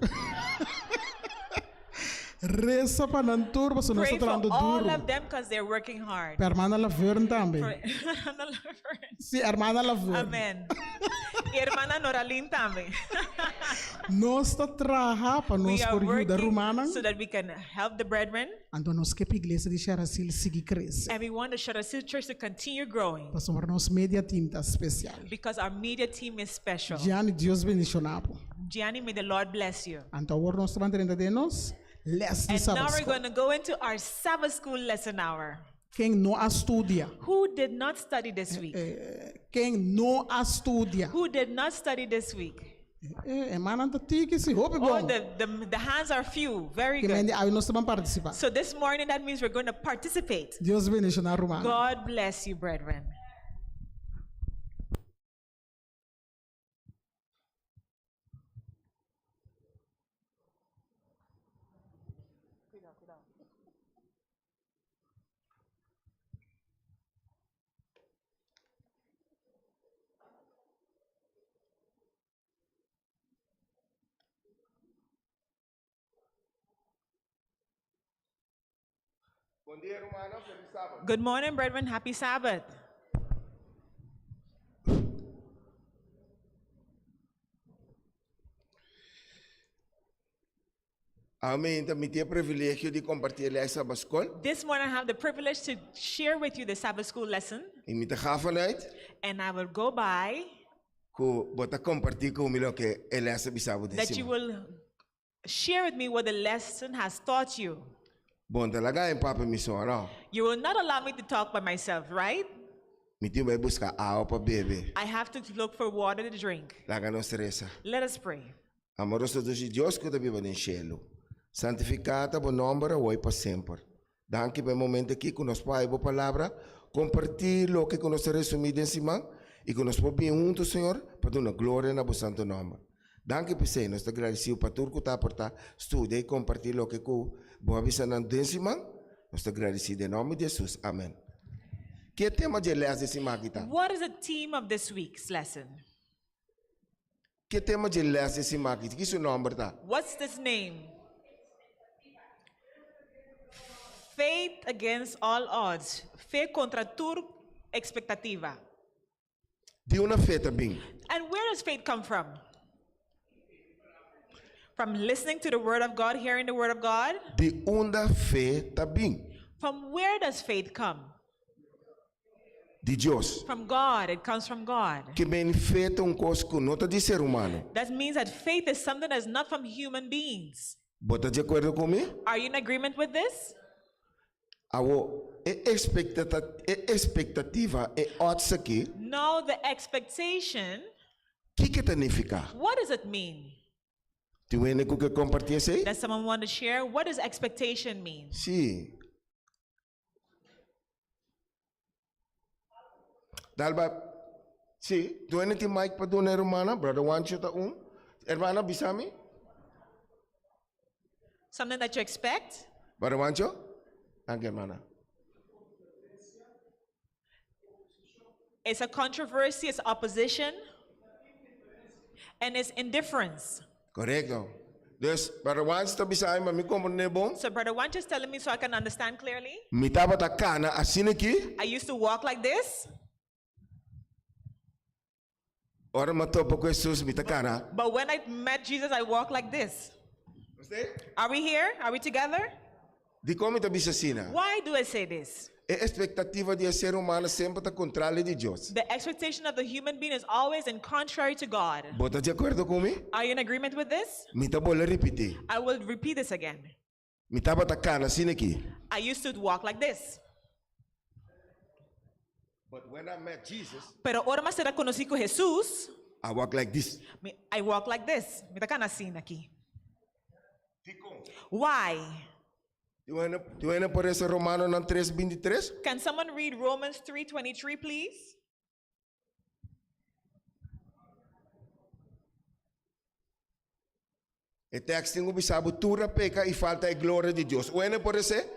Reza pa nan turbo so nós Pray for trando all duro. of them because they're working hard. Per hermana Laverne também. For- Si hermana Laverne. Amen. Y hermana Noralyn también. Nós tá traha pa We nós are por ajuda working romana. so that we can help the brethren, Então nós que a igreja de Cher Asile seguir crescer. and we want the Cher Asile Church to continue growing Para somar nosso media team tá especial. because our media team is special. Gianni, Deus bendicionado. Gianni, may the Lord bless you. Então agora nós estamos tendo de nós. Les de And now Sabbath. we're going to go into our Sabbath school lesson hour. Quem não estudia. Who did not study this week? Quem não estudia. Who did not study this week? Emana tá tique se roupa Oh, bom. the hands are few. Very Que good. mende aí nós estamos participar. So this morning, that means we're going to participate. Deus bendicionar romano. God bless you, brethren. Good morning, brethren. Happy Sabbath. Amém. Também tenho o privilégio de compartilhar essa escola. This morning, I have the privilege to share with you the Sabbath school lesson, E me ga vanuit and I will go by que bota compartilhar com o que ele essa bisabo de that you cima. will share with me what the lesson has taught you. Bom talaga yung papa misora. You will not allow me to talk by myself, right? Miti vai buscar água para beber. I have to look for water to drink. Laga nos stressa. Let us pray. Amoroso Deus de Deus que vive no cielo. Santificado o nome hoje para sempre. Danke pelo momento aqui que nós pai a palavra, compartilhar o que nós resumido em cima e que nós podemos juntos, Senhor, para dar uma glória na santo nome. Danke por ser, nós te agradecemos para tudo que está por estar, estuda e compartilhar o que boa avisando em cima. Nós te agradecemos em nome de Jesus. Amém. Que tema de lesson esse maquita? What is the theme of this week's lesson? Que tema de lesson esse maquita? Que é o seu nome tá? What's this name? Faith against all odds. Fé contra toda expectativa. De uma fé também. And where does faith come from? From listening to the word of God, hearing the word of God? De uma fé também. From where does faith come? De Deus. From God. It comes from God. Que bem feito coisa que não de ser humano. That means that faith is something that's not from human beings. Bota de acordo comigo? Are you in agreement with this? Expectativa é odds aqui. No, the expectation. Que significa? What does it mean? Tu vem com que compartilha aí? Does someone want to share? What does expectation mean? Sim. Dalba, sim. Tu vem te mic para donar hermana, brother Wancho ta hermana bisami? Something that you expect? Brother Wancho? Thank you, hermana. It's a controversy, it's opposition, and it's indifference. Correcto. Dus, brother Wancho ta bisami, mami como bom? So Brother Wanch is telling me so I can understand clearly. Mi taba ta kana assim aqui. I used to walk like this. Ora matopa com Jesus mi ta kana. But when I met Jesus, I walked like this. Are we here? Are we together? Di como ta bisasina? Why do I say this? A expectativa de ser humano sempre está contrária de Deus. The expectation of the human being is always in contrary to God. Bota de acordo comigo? Are you in agreement with this? Me tá bola repetir. I will repeat this again. Me tava atacando assim aqui. I used to walk like this. But when I met Jesus, pero ahora más será conocí con Jesús. I walk like this. I walk like this. Me está assim aqui. Why? Tu vai por esse Romano 3:23? Can someone read Romans 3:23, please? O texto tem observado tudo peca e falta a glória de Deus. Uene por esse?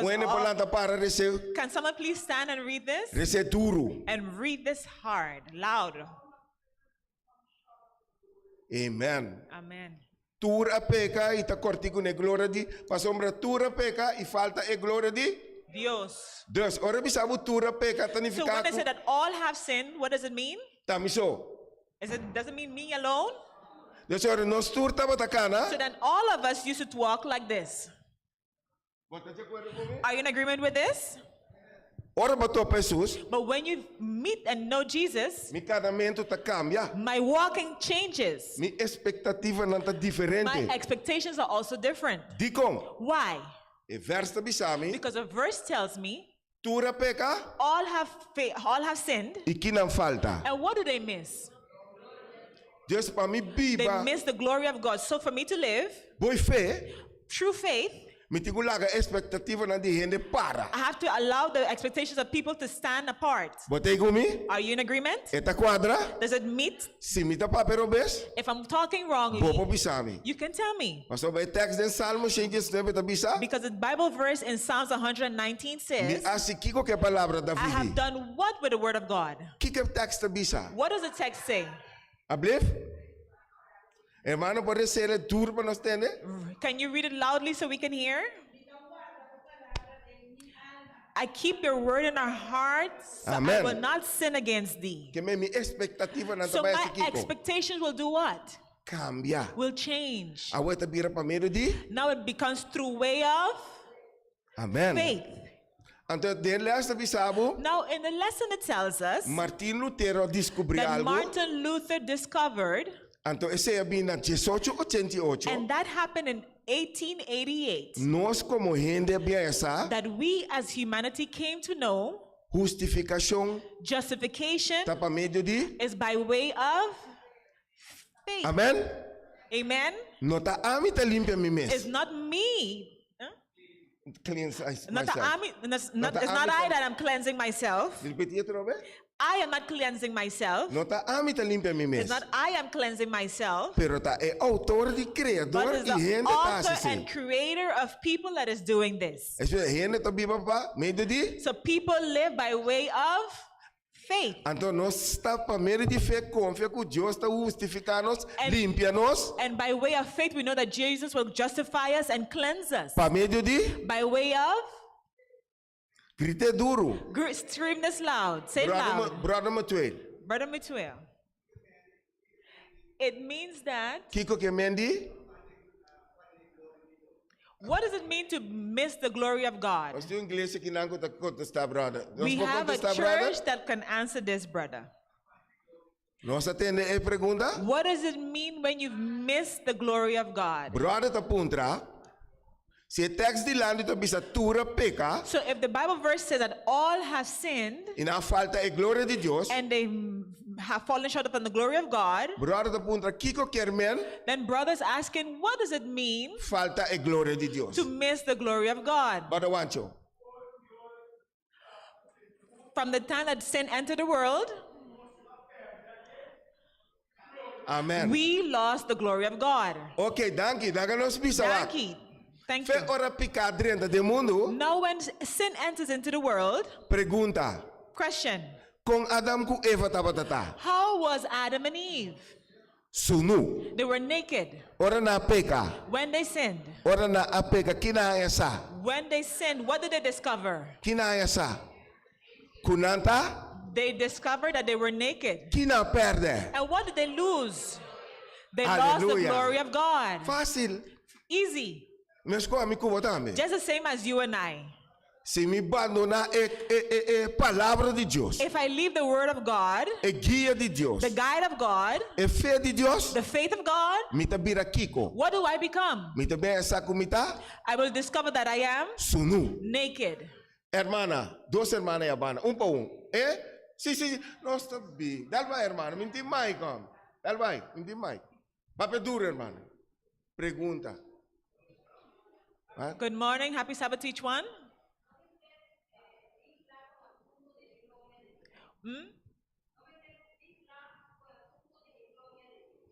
Uene por lá para receber? Can someone please stand and read this? Receber duro. And read this hard, loud. Amen. Amen. Tura peca e tá cortico na glória de, para sombra tura peca e falta a glória de Dios. Deus. Ora bisabo tura peca significa. So when I say that all have sinned, what does it mean? Tamiso. Does it mean me alone? Deus ora nós turta batacana. So then all of us used to walk like this. Are you in agreement with this? Ora bato Jesus. But when you meet and know Jesus, mi casamento tá cambia. My walking changes. Mi expectativa não tá diferente. My expectations are also different. Dicom. Why? E verso bisami. Because a verse tells me, tura peca. All have sinned. E que não falta? And what do they miss? Deus para mi biba. They miss the glory of God. So for me to live, boa fé, true faith, mi tigulaga expectativa na de gente para. I have to allow the expectations of people to stand apart. Botei comigo? Are you in agreement? Eta quadra? Does it meet? Si mi ta papero bes? If I'm talking wrongly, bopo bisami. You can tell me. Mas o text in Salmo 119 ta bisa? Because the Bible verse in Psalms 119 says, mi asikiko ke palavra da I have done what with the word of God? Kike text ta bisa? What does the text say? Ablef? Hermano, pode ser duro para nós entender? Can you read it loudly so we can hear? I keep your word in our hearts, so I will not sin against thee. So my expectations will do what? Cambia. Will change. Now it becomes through way of faith. Now in the lesson it tells us Martin Lutero that Martin Luther discovered Anto ese había 1888. And that happened in 1888. Nós como gente había esa That we as humanity came to know justificación justification tapa medio de. is by way of faith. Amen. Amen. Nota ami ta limpia mi mes. It's not me. Cleanse Not the myself. army, it's not Not the I army. that I'm cleansing myself. Repeat it, Robert. I am not cleansing myself. Nota ami ta limpia mi mes. It's not I am cleansing myself. Pero ta e autor di But creador it's y the gente ta author así. and creator of people that is doing this. Eso es gente ta viva pa medio de. So people live by way of faith. Então nós está para meio de fé confia que Deus está justificando-nos, And- limpia-nos, And by way of faith, we know that Jesus will justify us and cleanse us. para meio de By way of grite duro. scream this loud. Say it loud. Brother Matuel, Brother Mituel. It means that, Kiko Kemendi, what does it mean to miss the glory of God? nós temos igreja que não contesta, brother. We Nós have a contestar, brother. church that can answer this, brother. Nós atende a pergunta. What does it mean when you've missed the glory of God? Brother ta puntra. Se text di lando ta bisa tura peca, So if the Bible verse says that all have sinned e na falta a glória de Deus, and they have fallen short upon the glory of God, brother ta puntra Kiko Kermen, then brothers asking, what does it mean falta a glória de Deus. to miss the glory of God? Brother Wancho. From the time that sin entered the world, Amen. we lost the glory of God. Okay, danke. Daga nos bisa wak. Thank Fe you. ora picadrenta de mundo, Now when sin enters into the world, pergunta. question, Kung Adam ku Eva tabatata. how was Adam and Eve? Sunu. They were naked Ora na peka. when they sinned. Ora na apeka kinaya sa. When they sinned, what did they discover? Kinaya sa. Kunanta. They discovered that they were naked. Kina perde. And what did they lose? They lost the Hallelujah. glory of God. Fácil. Easy. Mesko ami kubotame. Just the same as you and I. Se me abandona palavra de Deus. If I leave the word of God, Guia de Deus. the guide of God, Fé de Deus. the faith of God, Mita bira Kiko. what do I become? Mita bem essa kumita. I will discover that I am Sunu. naked. Hermana, dos hermanas y Habana, un pa un. Sí. No está bien. Dal vai, hermana. Minti mai, come. Dal vai, minti mai. Pape duro, hermana. Pregunta. Good morning. Happy Sabbath to each one.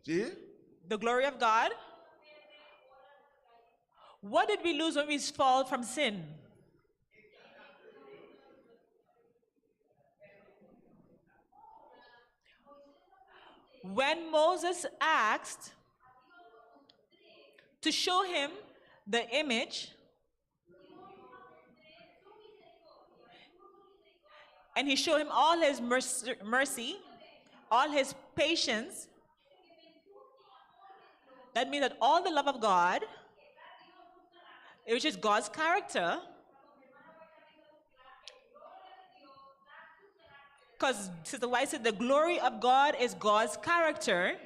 Sí? The glory of God. What did we lose when we fall from sin? When Moses asked to show him the image, and he showed him all his mercy, all his patience, that means that all the love of God, which is God's character, because Sister White said the glory of God is God's character.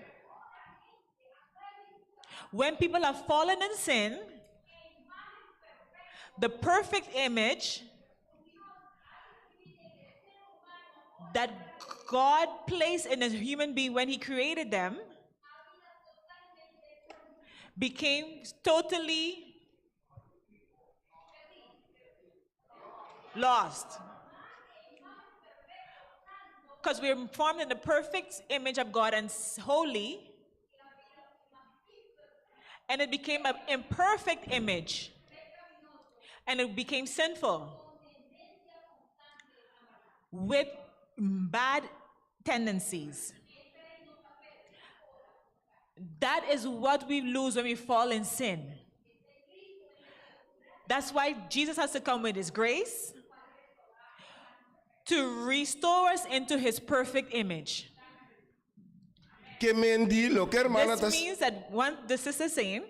When people have fallen in sin, the perfect image that God placed in a human being when he created them became totally lost. Because we are formed in the perfect image of God and holy, and it became an imperfect image, and it became sinful with bad tendencies. That is what we lose when we fall in sin. That's why Jesus has to come with his grace to restore us into his perfect image. Que mendi lo que hermana This tas. means that the sister saying,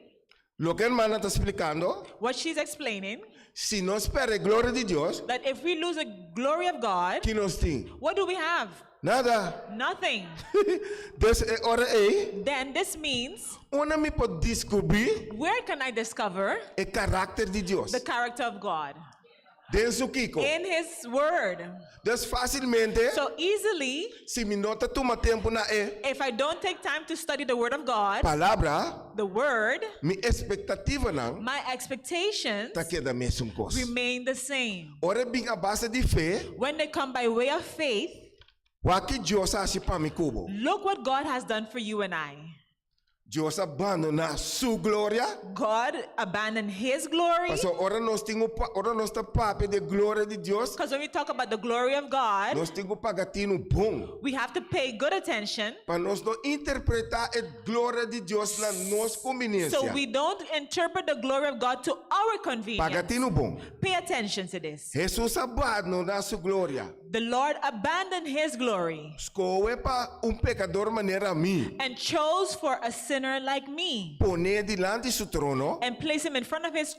Lo que a hermana está explicando, What she's explaining, si no espera gloria de Dios, that if we lose the glory of God, ¿qué nos tiene? what do we have? Nada. Nothing. Entonces, ahora Then this means, una me pode descobrir where can I discover o carácter de Deus. the character of God? Dentro Kiko. In His Word. Então, facilmente, So easily, se me nota toma tempo na if I don't take time to study the Word of God, palavra, the Word, minha expectativa não my expectations tá que da mesma coisa. remain the same. Ora bem a base de fé, When they come by way of faith, o que Deus hace para me cubo. look what God has done for you and I. Deus abandona sua glória. God abandoned His glory. Porque ora nós tá papo de glória de Deus. Because when we talk about the glory of God, Nós temos pagatino bom. we have to pay good attention Para nós não interpretar a glória de Deus na nossa conveniência. so we don't interpret the glory of God to our convenience. Pagatino bom. Pay attention to this. Jesus abandona sua glória. The Lord abandoned His glory Escolhe para pecador maneira a mim. and chose for a sinner like me Poner delante su trono. and place Him in front of His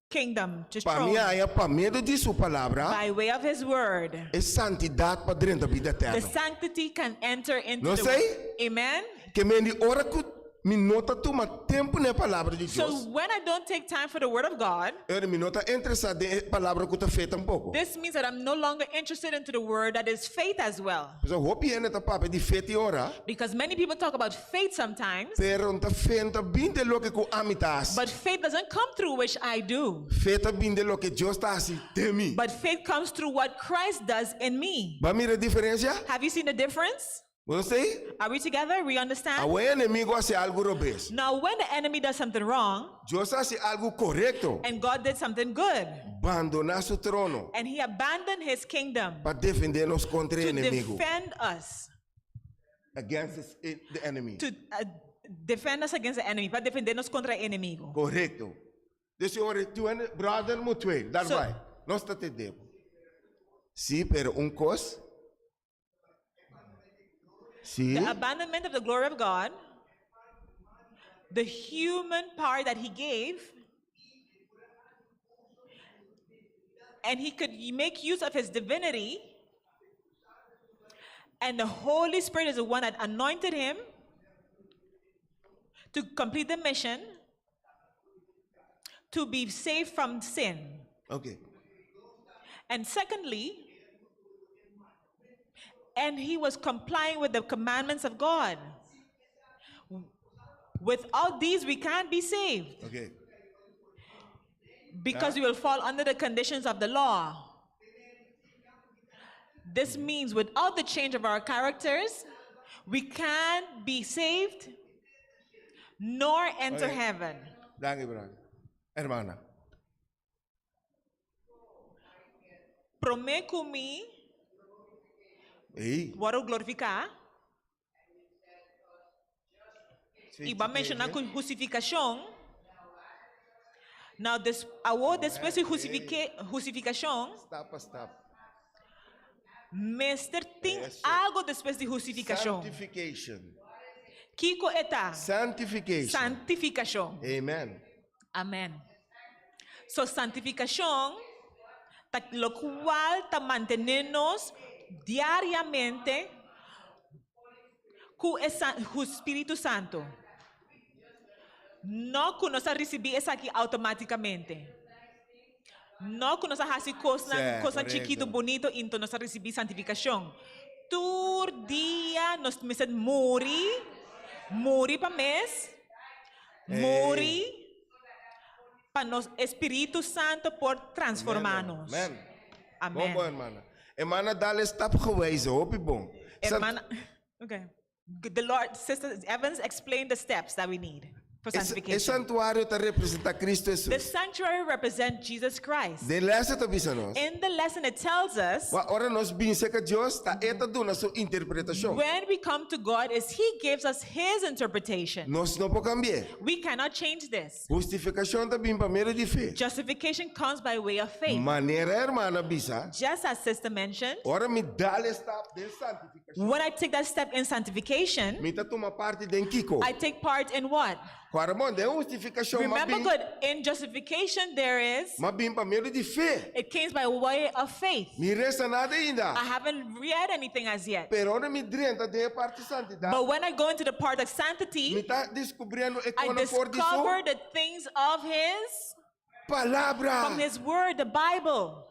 kingdom, just Para mim, para medo de sua palavra. by way of His word. É santidade para dentro da vida The eterna. sanctity can enter into Não the sei? Amen. Que me de hora que me nota toma tempo na palavra de So Deus. when I don't take time for the word of God, Eu me nota interessado em palavra que está feita pouco. this means that I'm no longer interested into the word that is faith as well. So hope é tá papo de feita e ora. Because many people talk about faith sometimes, Pero não tá feita bem de lo que com amitas. but faith doesn't come through which I do. Feita bem de lo que Deus está assim de mim. But faith comes through what Christ does in me. Vai mirar a diferença? Have you seen the difference? Você? Are we together? We understand? O inimigo hace algo revés. Now, when the enemy does something wrong Deus hace algo correcto. and God did something good, Abandonar su trono and He abandoned His kingdom para defendernos contra to el enemigo. defend us, Against the enemy. to defend us against the enemy, para defendernos contra el enemigo. Correcto. Desse hora, tu brother mutuel, dar So- vai. Nós está te debo. Sim, pero cos. Sim. The abandonment of the glory of God, the human power that He gave, and He could make use of His divinity, and the Holy Spirit is the one that anointed Him to complete the mission, to be saved from sin. Okay. And secondly, and He was complying with the commandments of God. Without these, we can't be saved Okay. because we will fall under the conditions of the law. This means without the change of our characters, we can't be saved nor enter Okay. heaven. Danke, brother. Hermana. Promê comigo, Ei. vou glorificar. E vai mencionar com justificação. Now, depois de justificação, Stop. Mister tem Yes, sir. algo depois de justificação. Sanctification. Kiko eta Sanctification. santificação. Amen. Amen. So santificação, lo cual está mantenernos diariamente com o Espírito Santo. Não que nós recebemos isso aqui automaticamente. Não que nós fazemos coisas correcto. chiquito, bonito, então nós recebemos santificação. Todo dia nós precisamos morrer para mês, morrer para nos Espírito Santo por transformar-nos. Amen. Amém. Bom, hermana. Hermana, dá-lhe stap gewezen. Hoop je bom. Hermana, okay. The Lord, Sister Evans explained the steps that we need for O sanctification. santuário está representa Cristo The Jesus. sanctuary represents Jesus Christ. De lesson está visa nós. In the lesson, it tells us Ora nós binse que Deus está eta dando sua interpretação. when we come to God, is He gives us His interpretation. Nós não podemos cambiar. We cannot change this. Justificação está bem para meio de fé. Justification comes by way of faith. Maneira hermana bisa. Just as Sister mentioned, Ora me dá-lhe stap de santificação. when I take that step in sanctification, Me tá toma parte de Kiko. I take part in what? Quaramon, de justificação Remember mabim, good, in justification there is, mabim pa meio de fé. it came by way of faith. Me resta nada ainda. I haven't read anything as yet. Pero ora me drenta de parte santidade. But when I go into the part of Me sanctity, tá descobrindo e I quando for discover disso the things of His, palavra. from His Word, the Bible.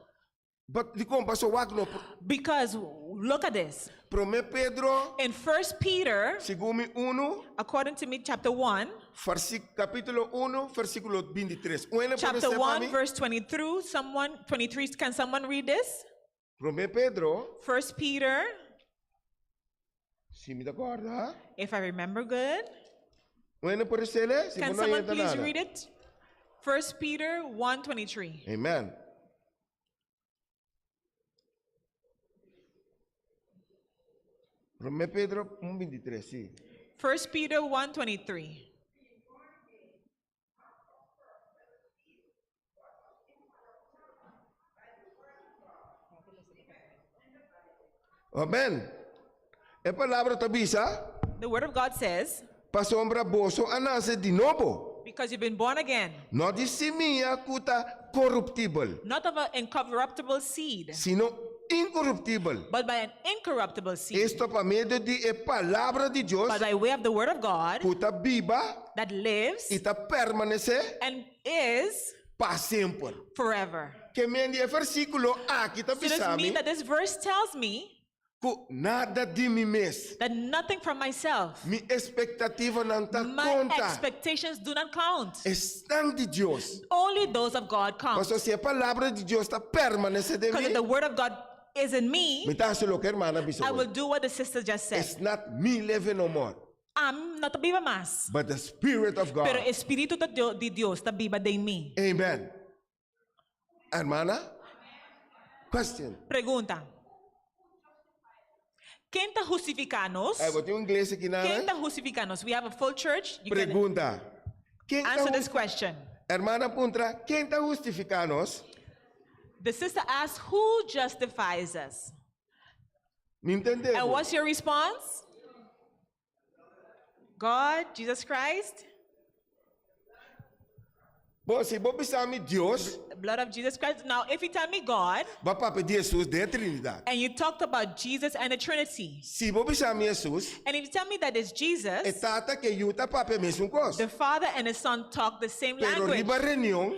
But di kom paso wag no Because look at this. prome Pedro In 1 Peter, segumi 1 according to me, chapter 1, capítulo 1 versículo 23. chapter 1, verse 23, can someone read this? Prome Pedro, 1 Peter, si me acorda, if I remember good. bueno por sele, si Can no someone yenta please nada. read it? 1 Peter 1:23. Amen. Prome Pedro 1:23, sí. 1 Peter 1:23. Amen. E palavra tabisa, The Word of God says, pa sombra boso anase di novo. because you've been born again, No di simia kuta corruptible, not of an incorruptible seed, sino incorruptible. but by an incorruptible seed, Esto pa medio di e palavra di Dios, but by way of the Word of God kuta viva, that lives ita permanece and is pa sempre. forever. Que mendi e versículo aqui tá So does it mean bisami, that this verse tells me ku nada di mi mes. that nothing from myself, Mi expectativa não tá my conta. expectations do not count. Estão de Deus. Only those of God count. Mas se a palavra de Deus está permanece de Because if the mim, Word of God is in me, me tá solo que hermana I will bisou. do what the sister just said. It's not me living no more, I'm not viva más, but the Spirit of God. pero Espíritu de Dios está viva de mí. Amen. Hermana, question. Pregunta. ¿Quién está justificanos? Aí botei um inglês aqui na ¿Quién está justificanos? We have a full church. You can pergunta. Quem answer this está question. hermana Puntra, quem está justificando-nos? The sister asked, who justifies us? Me entendeu? And what's your response? God, Jesus Christ, Bom, se vou pensar em Deus, the blood of Jesus Christ. Now, if you tell me God, vai para pedir Jesus de Trindade. and you talked about Jesus and the Trinity, Se vou pensar em Jesus, and if you tell me that it's é Jesus, tata que eu tá para a mesma coisa. the Father and the Son talk the same Pero language. riba reunião,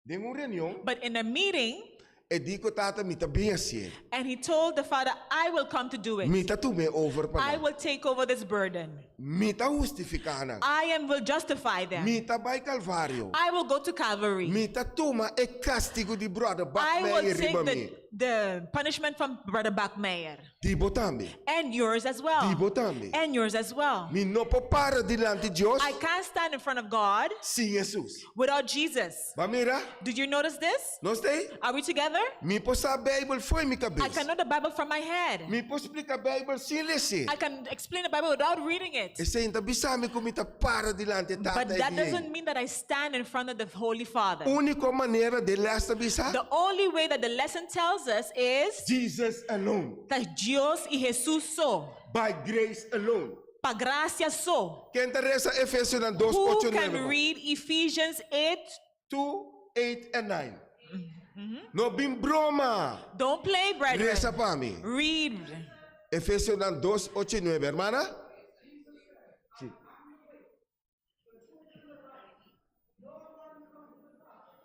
de uma reunião, But in a meeting, e digo tata me tá bem assim. and he told the Father, I will come to do it. Me tá tu me over I para. will take over this burden. Me tá justificando. Will justify them. Me tá vai Calvário. I will go to Calvary. Me tá toma e castigo de brother I back will me take riba me. the punishment from Brother Bachmeyer. Di botambi. And yours as well. Di botambi. And yours as well. Me no po para dilante Deus I can't stand in front of God sem Jesus. without Jesus. Ba mira? Did you notice this? Nós tem? Are we together? Me po sa Bible foi mi I cabeça. can know the Bible from my head. Me po explica Bible sem ler. I can explain the Bible without reading it. E se ainda bisami ko mita para dilante tata But that e doesn't mean that I stand in front of the Holy Father. única maneira de lesta bisa The only way that the lesson tells us is Jesus alone, that Dios y Jesús so. by grace alone. Pa gracia so. Quem interessa Efésios 2, Who 8, can 9. read Ephesians 8? 2, 8 and 9. No bim broma. Don't play, brethren. Reza para mim. Read. Efésios 2, 8 y 9, hermana. Sí.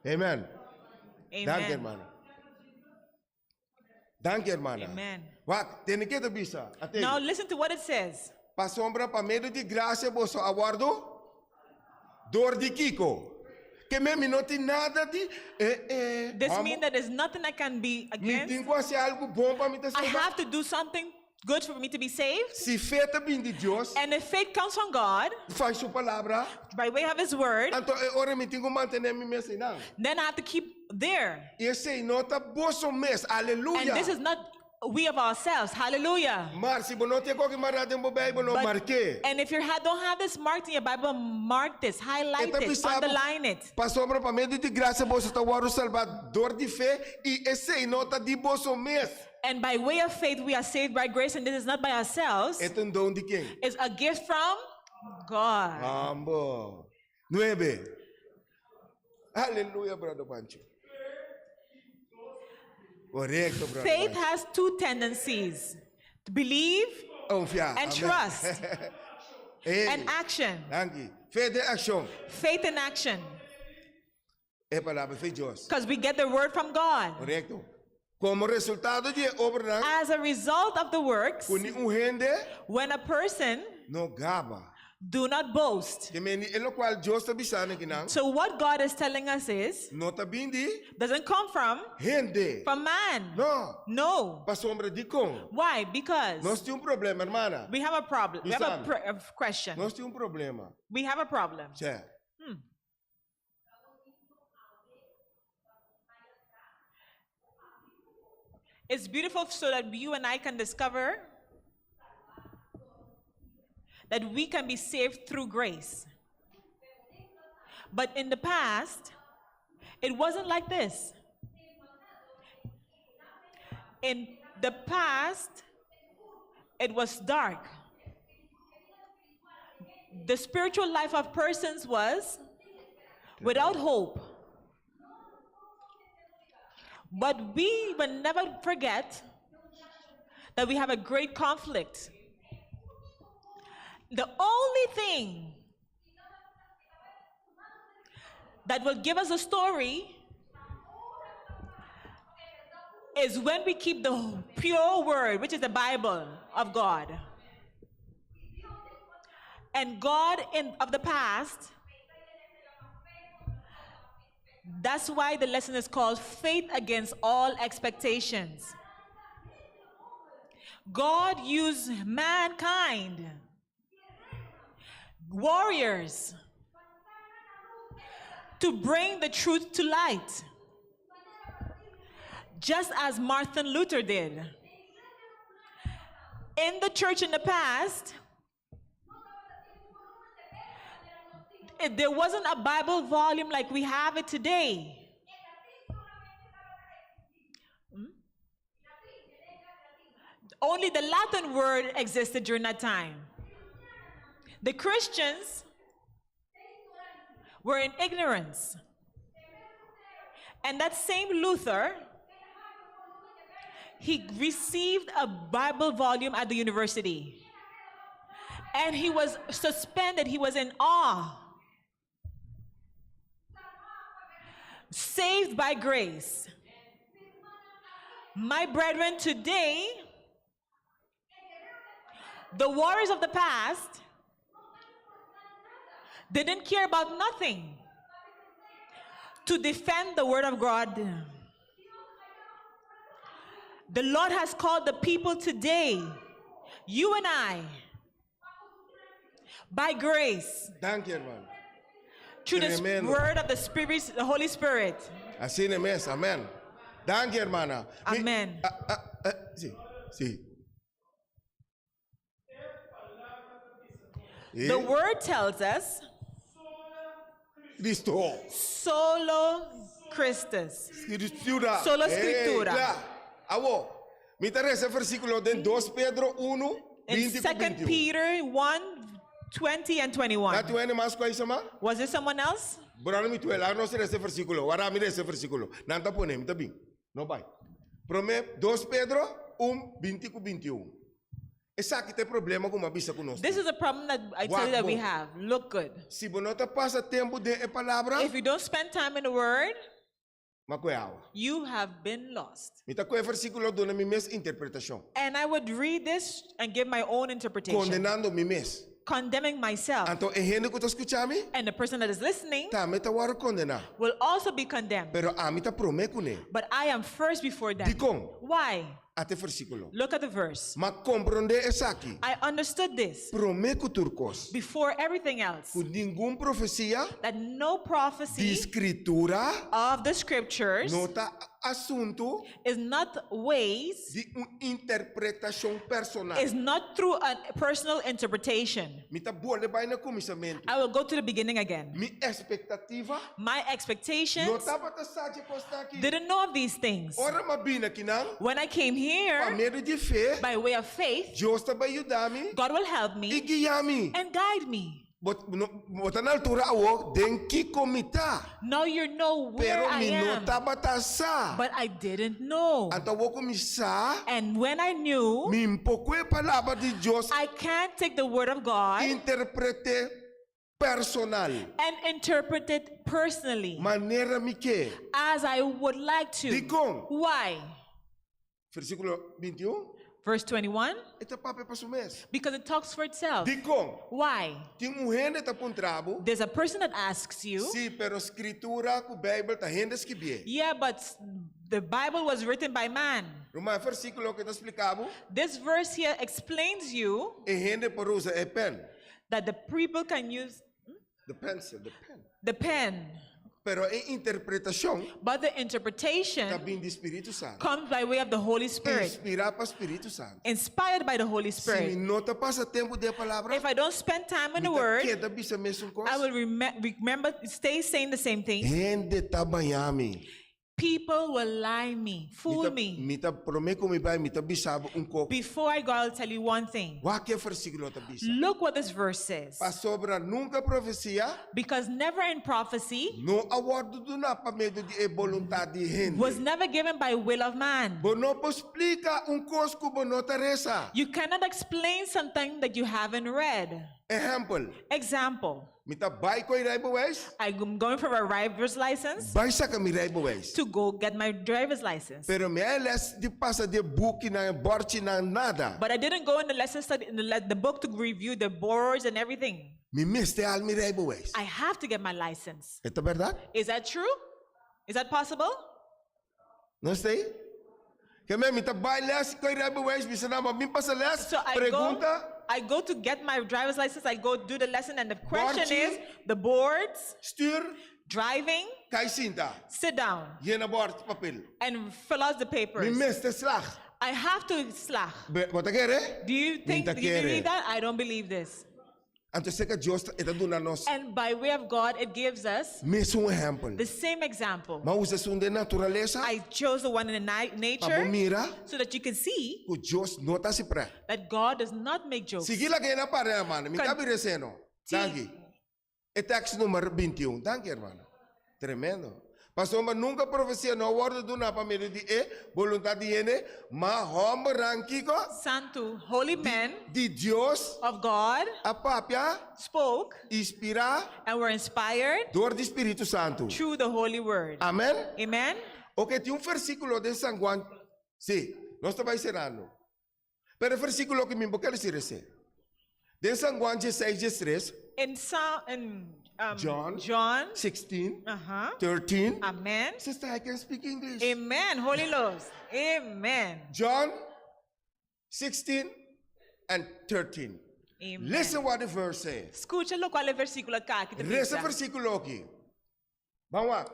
Amen. Amen. Danke, hermana. Danke, hermana. Amen. Wat, tiene que te bisa. Atende. Now listen to what it says. Pa sombra pa medo de graça boso aguardo. Dor de Kiko. Que me não tem nada de This means that there's nothing I can be me against. tenho que fazer algo bom para me ter I have to do something good for me to be saved. Se feita bem de Deus, And if faith comes from God, faz sua palavra. by way of His Word, Então, ora me tenho que manter me ensinando. then I have to keep there. E esse nota boso mês. Aleluia. And this is not we of ourselves. Hallelujah. Mas se não tem qualquer marada em Bible não But- marquei. And if you don't have this marked in your Bible, mark this, highlight Então, it, bisabo, underline it. pa sombra pa medo de graça boso está o salvador de fé e esse nota de boso mês. And by way of faith, we are saved by grace, and this is not by ourselves. É um dom de quem? It's a gift from God. Ambo. 9. Hallelujah, Brother Pancho. Correcto, Brother Faith Pancho. has two tendencies: to believe Confiar. and Amen. trust. Hey, And action. thank you. Faith in action. Faith in action. É palavra de Deus. Because we get the word from God. Correcto. Como resultado de obra, As a result of the works, kuni gente when a person no gaba. do not boast. Que meni elo qual Deus está bisando que não. So what God is telling us is, Não tá bindi doesn't come from gente. man. No. No. Pa sombra de com. Why? Because Nós temos problema, hermana. we have a problem. We have a, Listen. a question. Nós temos problema. We have a problem. Cher. It's beautiful so that you and I can discover that we can be saved through grace. But in the past, it wasn't like this. In the past, it was dark. The spiritual life of persons was without hope. But we will never forget that we have a great conflict. The only thing that will give us a story is when we keep the pure word, which is the Bible of God. And God of the past, that's why the lesson is called Faith Against All Expectations. God used mankind, warriors, to bring the truth to light, just as Martin Luther did. In the church in the past, there wasn't a Bible volume like we have it today. Only the Latin word existed during that time. The Christians were in ignorance. And that same Luther, he received a Bible volume at the university. And he was suspended, he was in awe. Saved by grace. My brethren, today, the warriors of the past didn't care about nothing to defend the word of God. The Lord has called the people today, you and I, by grace, Thank you, hermano. through the Tremendo. word of the Spirit, the Holy Spirit. Así es, amén. Thank you, hermana. Amen. Sí, sí. The word tells us, Cristo. solo Christus. Escritura. Solo escritura. Claro. Abo. Mira ese versículo de 2 Pedro 1, In 20 2 Peter 1, 20 and 21. ¿Ya tú eres más coisa más? Was there someone else? Brother, mi tuela, no será ese versículo. Ahora mira ese versículo. Nanta ponem, tá bem. No vai. Promete 2 Pedro 1, 20 e 21. Esse aqui tem problema com uma vista conosco. This is a problem that I tell you that we have. Look good. Se você não passa tempo de palavra, If you don't spend time in the word, macoiawa. you have been lost. Mita ko versículo dona mi mes interpretação. And I would read this and give my own interpretation, Condenando mi mes. condemning myself. Então, e gente que tá escutando, And the person that is listening tá me tá waro condenar. will also be condemned. Pero a mí tá prometo ne. But I am first before them. Di como? Why? Até versículo. Look at the verse. Ma compreende esse aqui. I understood this Prometo turcos. before everything else, Por nenhuma profecia that no de prophecy escritura of the scriptures não tá assunto is not ways, de interpretação personal. is not through a personal interpretation. Mita boa vai na começamento. I will go to the beginning again. Mi expectativa My expectations não estava taxada postar aqui. didn't know of these things. Ora mabina kinang When I came pa here, medo de fé, by way of faith, Deus está vai ajudar-me God will help e me guiar-me. and guide me. Bota na altura awo den que comita. Now you know where Pero I mi não am, estava taxa. but I didn't know. Então vou começar And when I knew, me pouco a palavra de Deus I can't take the word of God interprete personal. and interpret it personally Maneira me que. as I would like to. Digong. Why? Versículo 21. Verse 21, Ito pape pa sumes. because it talks for itself. Digong. Why? Ting muhende ta puntrabo. There's a person that asks you, Si pero escritura ku Bible ta hendes que bie. yeah, but the Bible was written by man. Ruma versículo que ta explicabo. This verse here explains you E hende por usa e pen. that the people can use The pencil, the pen. the pen, Pero em interpretação but the interpretation tá vindo do Espírito Santo. comes by way of the Holy Spirit, Inspirar para Espírito Santo. inspired by the Holy Se Spirit. não tá passa tempo de palavra, If I don't spend time in the me Word, queda bisa mesmo I coisa. will remember, stay saying the same thing. Hende tá banhami. People will lie me, fool me. Me tá prometo me vai me tá bisabo coco. Before I go, I'll tell you one thing. Wa que versículo tá bisa. Look what this verse says. Pa sobra nunca profecia, Because never in prophecy no awardo do na pa medo de voluntade de gente. was never given by will of man. Bono explica cosco bono taresa. You cannot explain something that you haven't read. Example. Mita bay ko iraibo wais. I'm going for a driver's license Bay sa kami iraibo wais. to go get my driver's license. Pero me les di pasa de buki na borchi na nada. But I didn't go in the lesson study in the book to review the boards and everything. Mi miste al mi iraibo wais. I have to get my license. Ito verdad? Is that true? Is that possible? No stay? Kaya mita bay les ko iraibo wais bisa na mabim pasa les. So Pregunta. I go to get my driver's license, I go do the lesson, and the question Borchi. is the boards, Stuur. driving, Kay sinta. sit down, Yena bord papel. and fill out the Mi papers. miste slag. I have to slack. Bota kere? Do you think, Minta do you kere. believe that? I don't believe this. Anto seka Dios ita duna nos. And by way of God, it gives us Mesmo exemplo. the same example. Ma usa sunde naturaleza. I chose the one in the nature Mira. so that you can see O Dios nota si pre. that God does not make jokes. Sigila kaya na pare hermano. Mi Kan- cabi reseno. Si- Danke. E text numero 21. Danke hermano. Tremendo. Pastor, mas nunca profecia no word do na pamela di voluntade di ene, ma hom rankigo Santo, holy men di Dios of God a papia spoke inspira and were inspired door di Espírito Santo. through the holy word. Amen. Amen. Ok, tem versículo de San Juan. Sí, nós estamos cerrando. Pero el versículo que me invoca es ese. De San Juan 16:3, John 16, uh-huh. 13. Amen. Sister, I can speak English. Amen. Holy Ghost. Amen. John 16 and 13. Amen. Listen what the verse says. Escúchalo cuál es el versículo acá. que te Ese dice. versículo aquí. Vamos.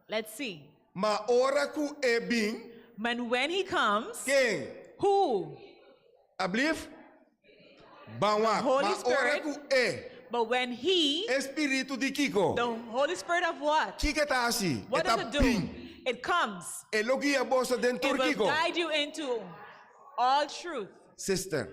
Let's see. Ma ora ku ebing. When he comes, Quem? who? Ablief? Vamos. Holy Ma ora Spirit. ku e. But when he, Espírito de Kiko. the Holy Spirit of what? Kika tá assim. What does it do? It comes. Ele guia bolsa dentro It will Kiko. guide you into all truth. Sister,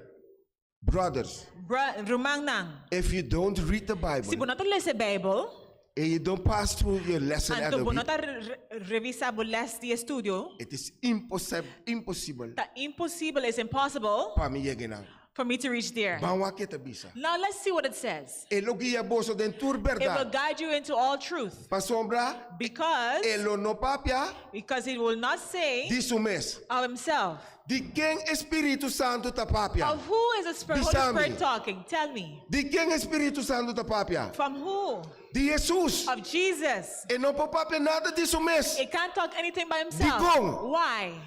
brothers, Rumang nang. if you don't read the Si Bible bunata lese Bible, and you don't pass through your lesson at anto the week, bunata revisa bulas di estudio, it is impossible ta impossible is impossible para mim chegar lá. for me to reach there. Vamos aqui tá bisa. Now let's see what it says. Ele guia bolsa dentro It will verdade. guide you into all truth. Para sombra, Because ele no papia he will not say disso mês. of himself. De quem Espírito Santo tá papia? Of who is the Holy Bisami. Spirit talking? Tell me. De quem Espírito Santo tá papia? From who? De Jesus. Of Jesus. E não pode papia nada disso mês. It can't talk anything by himself. Digong. Why?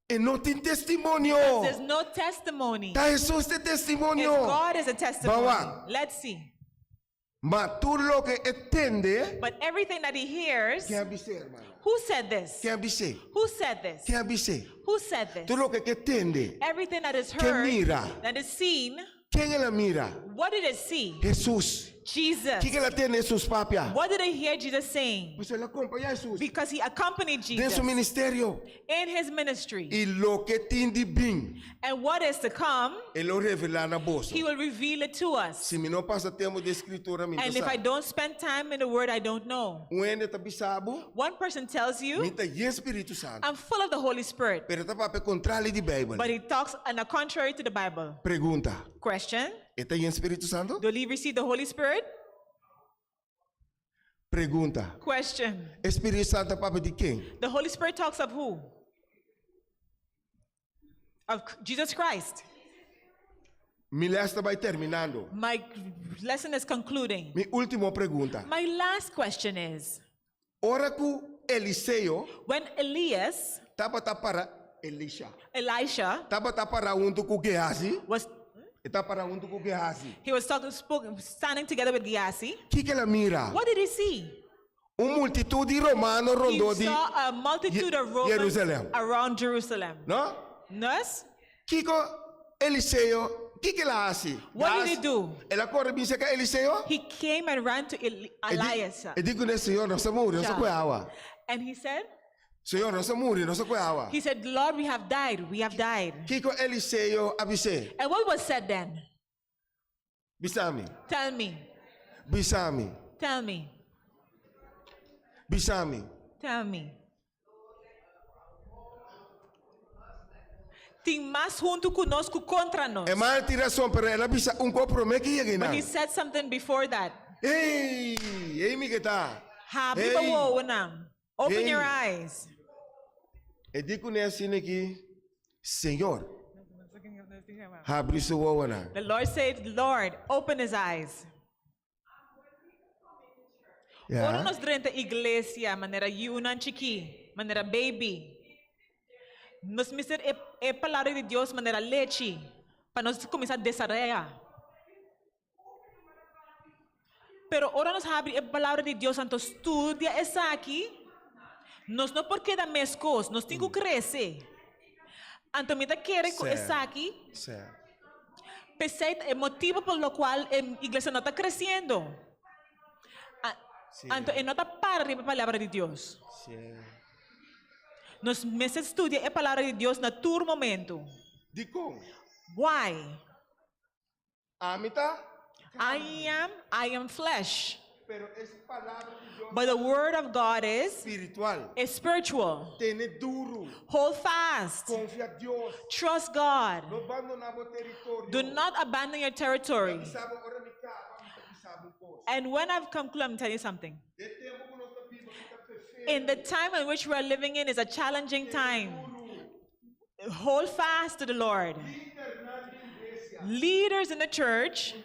E não tem testemunho. There's no testimony. Tá Jesus tem If testemunho. God is a testimony. Bawa. Let's see. Mas tudo lo que entende, But everything that he hears, quem avise, hermano? who said this? Quem avise? Who said this? Quem avise? Who said this? Tudo lo que entende, Everything that is que heard, mira, that is seen, quem ela mira? what did it see? Jesus. Jesus. Que ela tem Jesus, papia? What did it hear Jesus saying? Pois ela acompanha Jesus. Because he accompanied Tem Jesus seu ministério. in his ministry. E lo que tem de bem, And what is to come, ele o revela na bolsa. he will reveal it to us. Se me não passa tempo de escritura, me And if I don't spend time in the word, I don't know. Onde tá bisabo, One person tells me you, tá Espírito Santo. I'm full of the Holy Spirit, Pero tá para contrário de Bíblia. but he talks in a contrary to the Bible. Pergunta: Question, está Espírito Santo? do you receive the Holy Spirit? Pergunta: Question, Espírito Santo papa de quem? the Holy Spirit talks of who? Of Jesus Christ. Me lesta vai terminando. My lesson is concluding. Mi última pergunta. My last question is, Ora que Eliseu when Elias, estava para Elisha. Elisha, Estava para junto com Gehazi. was Está para junto com Gehazi. he was standing together with Gehazi, Que ela mira? what did he see? Multitud de romano He rondou de saw a multitude of Romans Jerusalém. around Jerusalem. Não? Yes? Que Eliseu, que ela hace? What did he do? Ela corre bem que Eliseu? He came and ran to Elias. E digo nesse Senhor, não se morre, não se coiava. And he said, Senhor, não se morre, não se coiava. he said, Lord, we have died. We have died. Que Eliseu avise? And what was said then? Bisami, Tell me. bisami, Tell me. bisami. Tell me. Tem mais junto conosco contra nós. É mais tiração, pero ela bisa compromisso que ia But he ganhar. said something before that. Ei, me que tá. Open Hey. your eyes. E digo nesse aqui, Senhor, abre seu olho. The Lord said, Lord, open his eyes. Ora nós durante a igreja, maneira yunan chiqui, maneira baby. Nós mister a palavra de Deus maneira leite, para nós começar a desarrollar. Pero ora nós abre a palavra de Deus, então estudia essa aqui. Nós não porque da mescos, nós temos que crescer. Então me dá querer com essa aqui. Pensei é motivo pelo qual a igreja não está crescendo. Então, não está para a palavra de Deus. Nós meses estudia a palavra de Deus na todo momento. Digo, Why? amita, I am flesh. pero essa palavra de Deus But the word of God espiritual. is spiritual. Tene duro, Hold fast. confia em Deus. Trust God. Não abandona o território. Do not abandon your territory. Sabe, ora me cá, vamos sabe coisa. And when I've concluded, I'm telling you something. De tempo que nós estamos vivendo, está perfeito. In the time in which we are living in is a challenging time. Hold fast to the Lord. Leaders in the church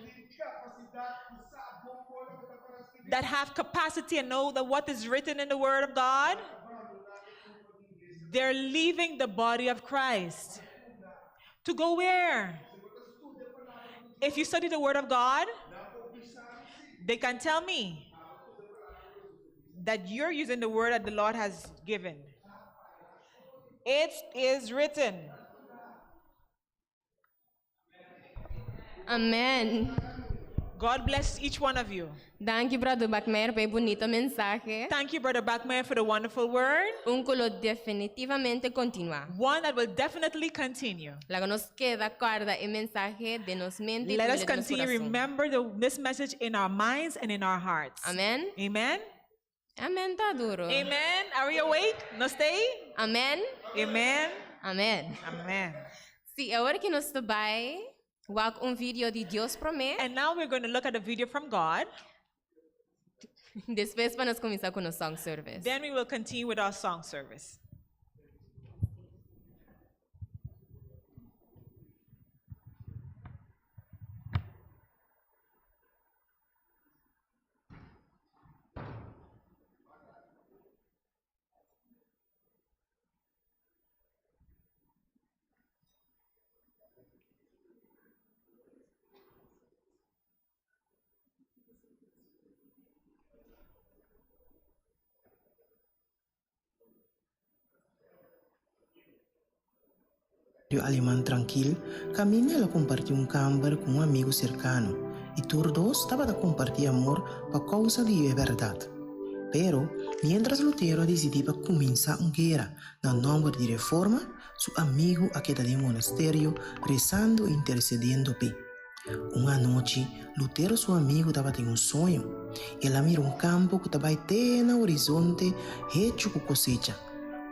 that have capacity and know that what is written in the Word of God, they're leaving the body of Christ. To go where? If you study the Word of God, they can tell me that you're using the word that the Lord has given. It is written. Amen. God bless each one of you. Dank je, Brother Bakmer, por bonita mensaje. Thank you, Brother Backman, for the wonderful word. Culo definitivamente continua. One that will definitely continue. Lago nos queda guarda el mensaje de nos mente y Let de us nos continue to corazón. remember this message in our minds and in our hearts. Amen. Amen. Amen, tá duro. Amen. Are we awake? No stay? Amen. Amen. Amen. Amen. Sim, agora que nós vai ver vídeo de Deus promete. And now we're going to look at a video from God. Depois para nós começar com o song service. Then we will continue with our song service. alemão tranquilo, caminha ela compartilha um camber com um amigo cercano e todos dois estavam a compartilhar amor por causa de verdade. Pero, mientras Lutero decidiu começar uma guerra no nome de reforma, seu amigo queda de monastério rezando e intercedendo pe. Uma noite, Lutero e seu amigo estavam tendo um sonho. Ela mira um campo que estava até no horizonte, hecho com cosecha.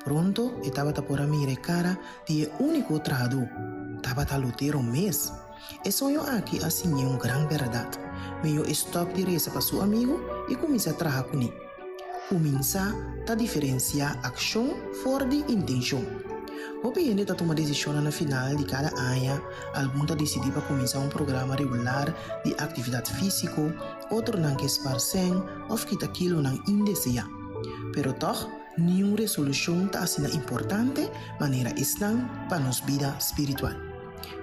Pronto, estava por mirar cara de único trado. Estava Lutero mesmo. E sonho aqui assim é uma grande verdade. Meio stop de reza para seu amigo e começa a trabalhar com ele. Começa a diferenciar ação fora de intenção. O PN está tomando decisão na final de cada ano. Alguns está decidido para começar um programa regular de atividade física, outro não quer esparcer, ou fica aquilo não indeseja. Pero toch, nenhuma resolução está assim importante maneira estão para nossa vida espiritual.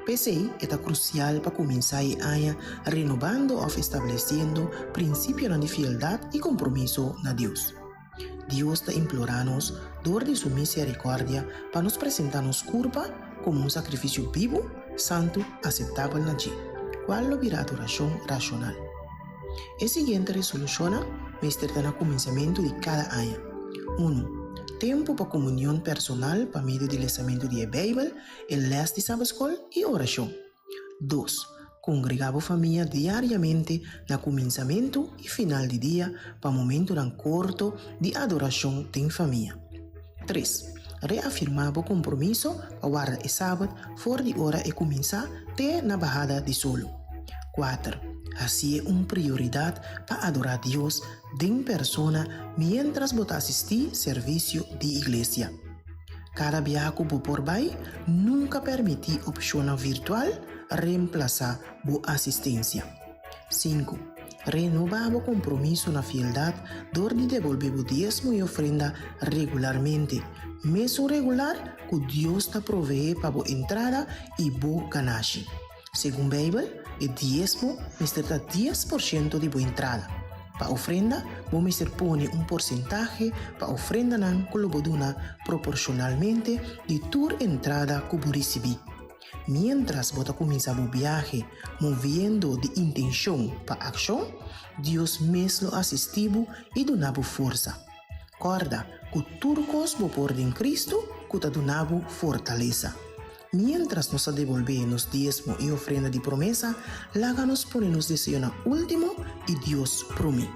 PCI é crucial para começar a ano renovando ou estabelecendo princípios de fidelidade e compromisso na Deus. Deus está implorando-nos, dor de sua misericórdia, para nos apresentar-nos culpa como um sacrifício vivo, santo, aceitável na Dia. Qual é a adoração racional? A seguinte resolução está no começamento de cada ano. 1. Tempo para comunhão personal para meio do lançamento da Bíblia, o les de Sabbath e oração. 2. Congregar a família diariamente no começamento e final do dia para momento curto de adoração em família. 3. Reafirmar o compromisso para guardar o Sabat fora de hora e começar até na bajada de solo. 4. Assim é uma prioridade para adorar Deus em persona mientras você assistir serviço de igreja. Cada viagem por vai nunca permite opção virtual reemplazar a assistência. 5. Renovar o compromisso na fidelidade dor de devolver o dízimo e ofrenda regularmente, mesmo regular que Deus te provee para a entrada e a ganache. Segundo a Bíblia, o dízimo é 10% de a entrada. Para a ofrenda, vamos põe um porcentaje para a ofrenda não colabora proporcionalmente de tua entrada que você receber. Mientras você começa a viagem, movendo de intenção para ação, Deus mesmo assistiu e donava força. Corda que turcos vão pôr em Cristo, que te donava fortaleza. Mientras nos devolvemos dízimo e ofrenda de promessa, láganos ponemos desejo na último e Deus promete.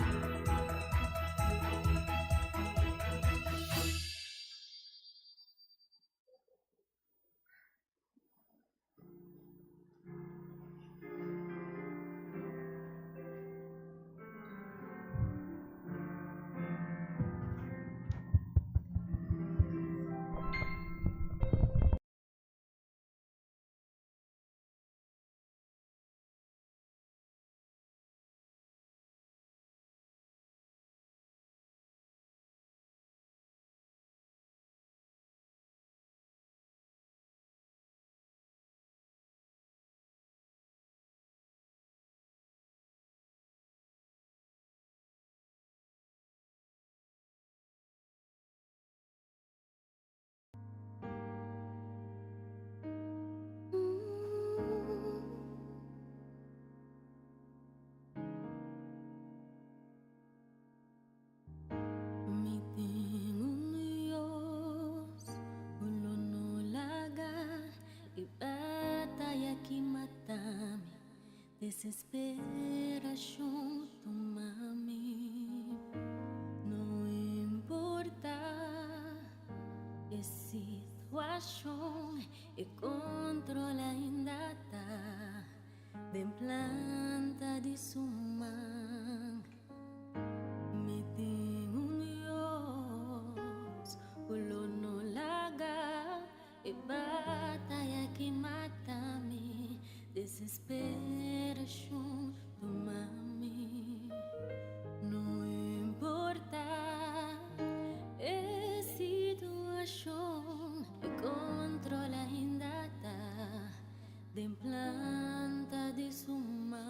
Desesperação toma-me, não importa a situação, e controle ainda está de planta de suma. Me tem Deus, o no laga, e batalha que mata-me. Desesperação toma-me, não importa a situação, e controle ainda está de planta de suma.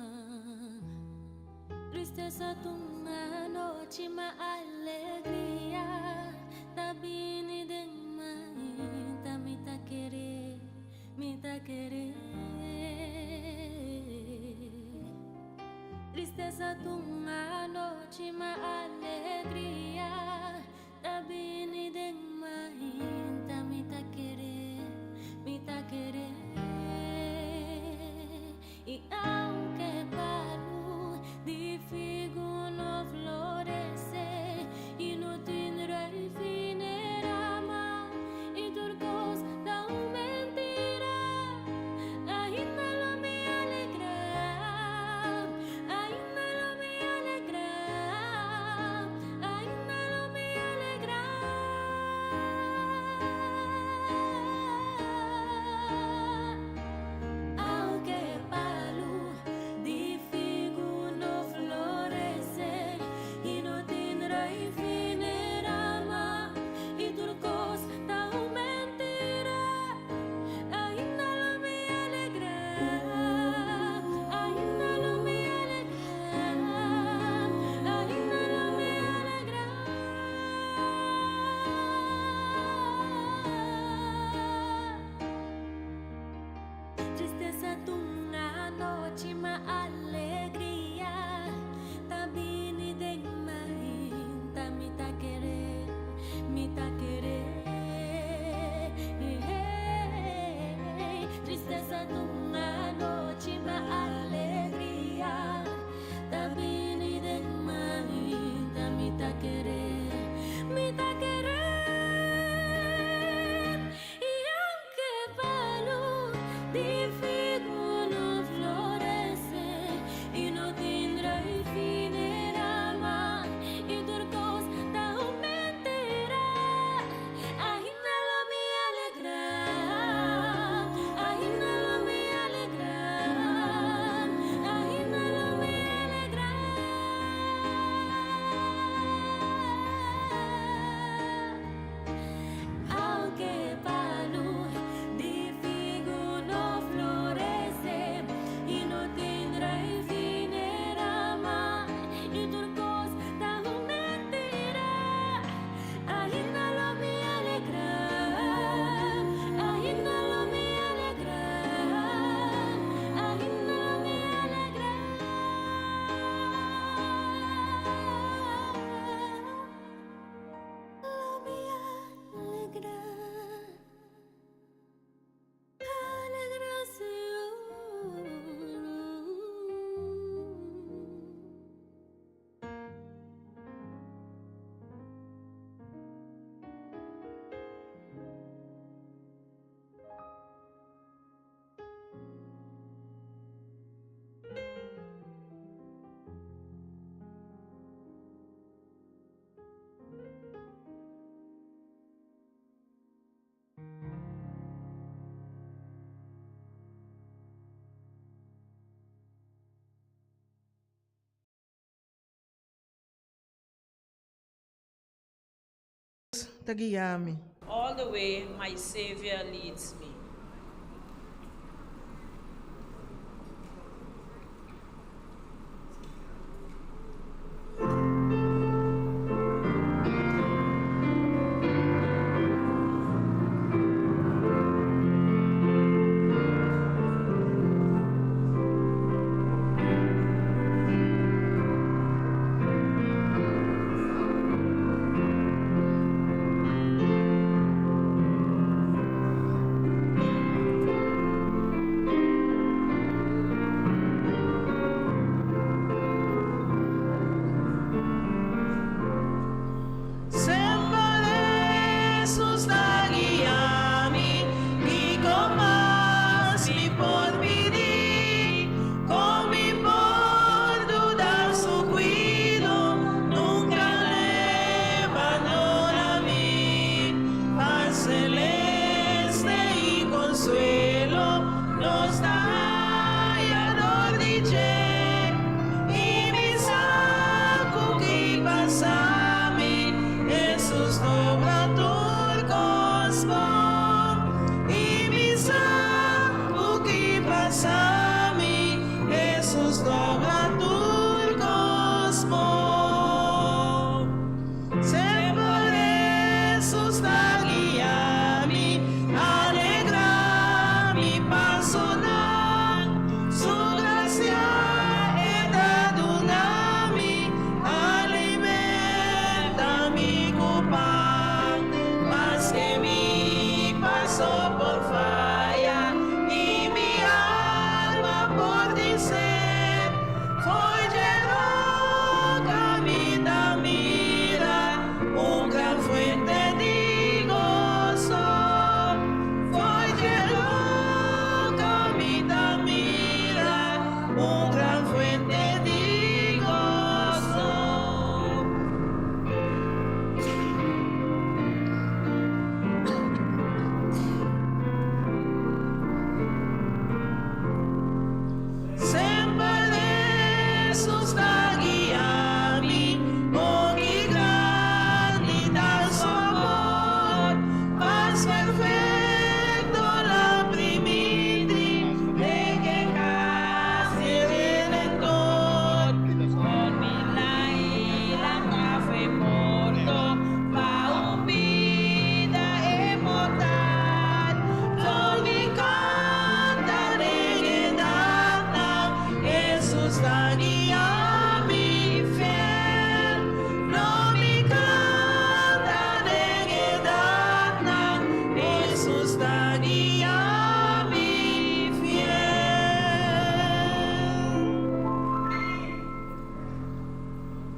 Tristeza toma noite, mas alegria da Bini de mãe, tá me tá querer. Me Tristeza tunga noche ma alegría. Da bini deng mahinta mita querer. Y aunque palo di figo no florece y no tendrá fin rama y turcos da mentira, ainda lo me alegra, ainda lo me alegra, ainda lo me alegra. Aunque palo di figo no florece y no tendrá fin rama y turcos da mentira, ainda lo me alegra, ainda lo me alegra, ainda lo me alegra. Tristeza tunga noche ma alegría. Ta bini deng mahinta mita querer. Tristeza tunga noche ma alegría. Ta bini deng mahinta mita querer. Y aunque palo di figo no florece y no tendrá fin rama y turcos da mentira, ainda lo me alegra, ainda lo me alegra, ainda lo me alegra. Aunque palo di figo no florece y no tendrá fin rama y turcos da mentira, ainda lo me alegra, ainda lo me alegra, ainda lo me alegra. Tagiyami. All the way my Savior leads me.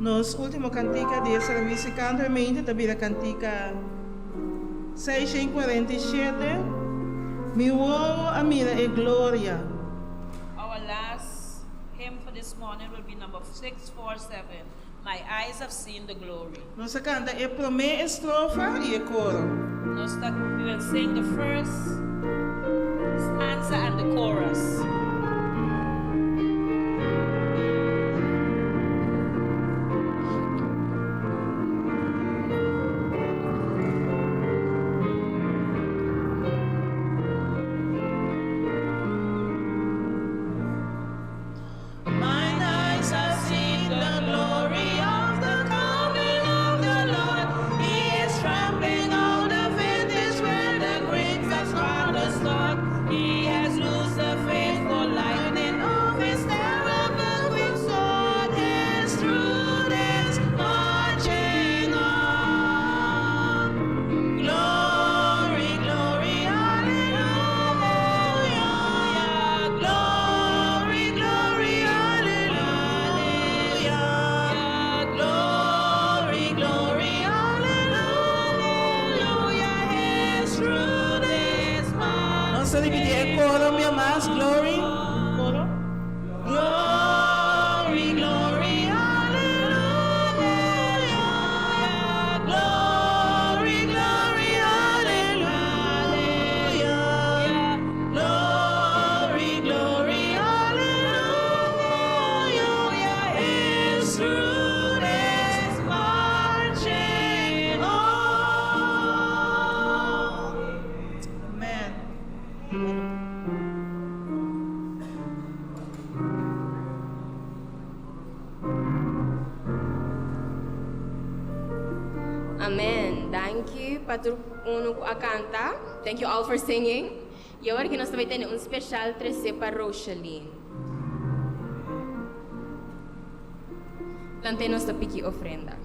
Nos último cantica de Servisio canto mente também cantica 647. Mi uomo a mira e gloria. Our last hymn for this morning will be number 647. My eyes have seen the glory. Nos canta a primeira estrofa e a coro. We will sing the first stanza and the chorus. Mine eyes have seen the glory of the coming of the Lord. He is trampling on the vintage where the grapes are scarlet stalk. He has loosed the faithful lightning of his terrible quick sword. His truth is marching on. Glory, glory, hallelujah. Glory, glory, hallelujah. Glory, glory, hallelujah. His truth is marching. Não se divide, é coro, minha mais, glory. Coro. Glory, glory, hallelujah. Glory, glory, hallelujah. Glory, glory, hallelujah. His truth is marching on. Amen. Amen. Thank you, Patur Uno a canta. Thank you all for singing. E agora que nós também temos especial 13 para Rosaline. Então temos a pequena ofrenda.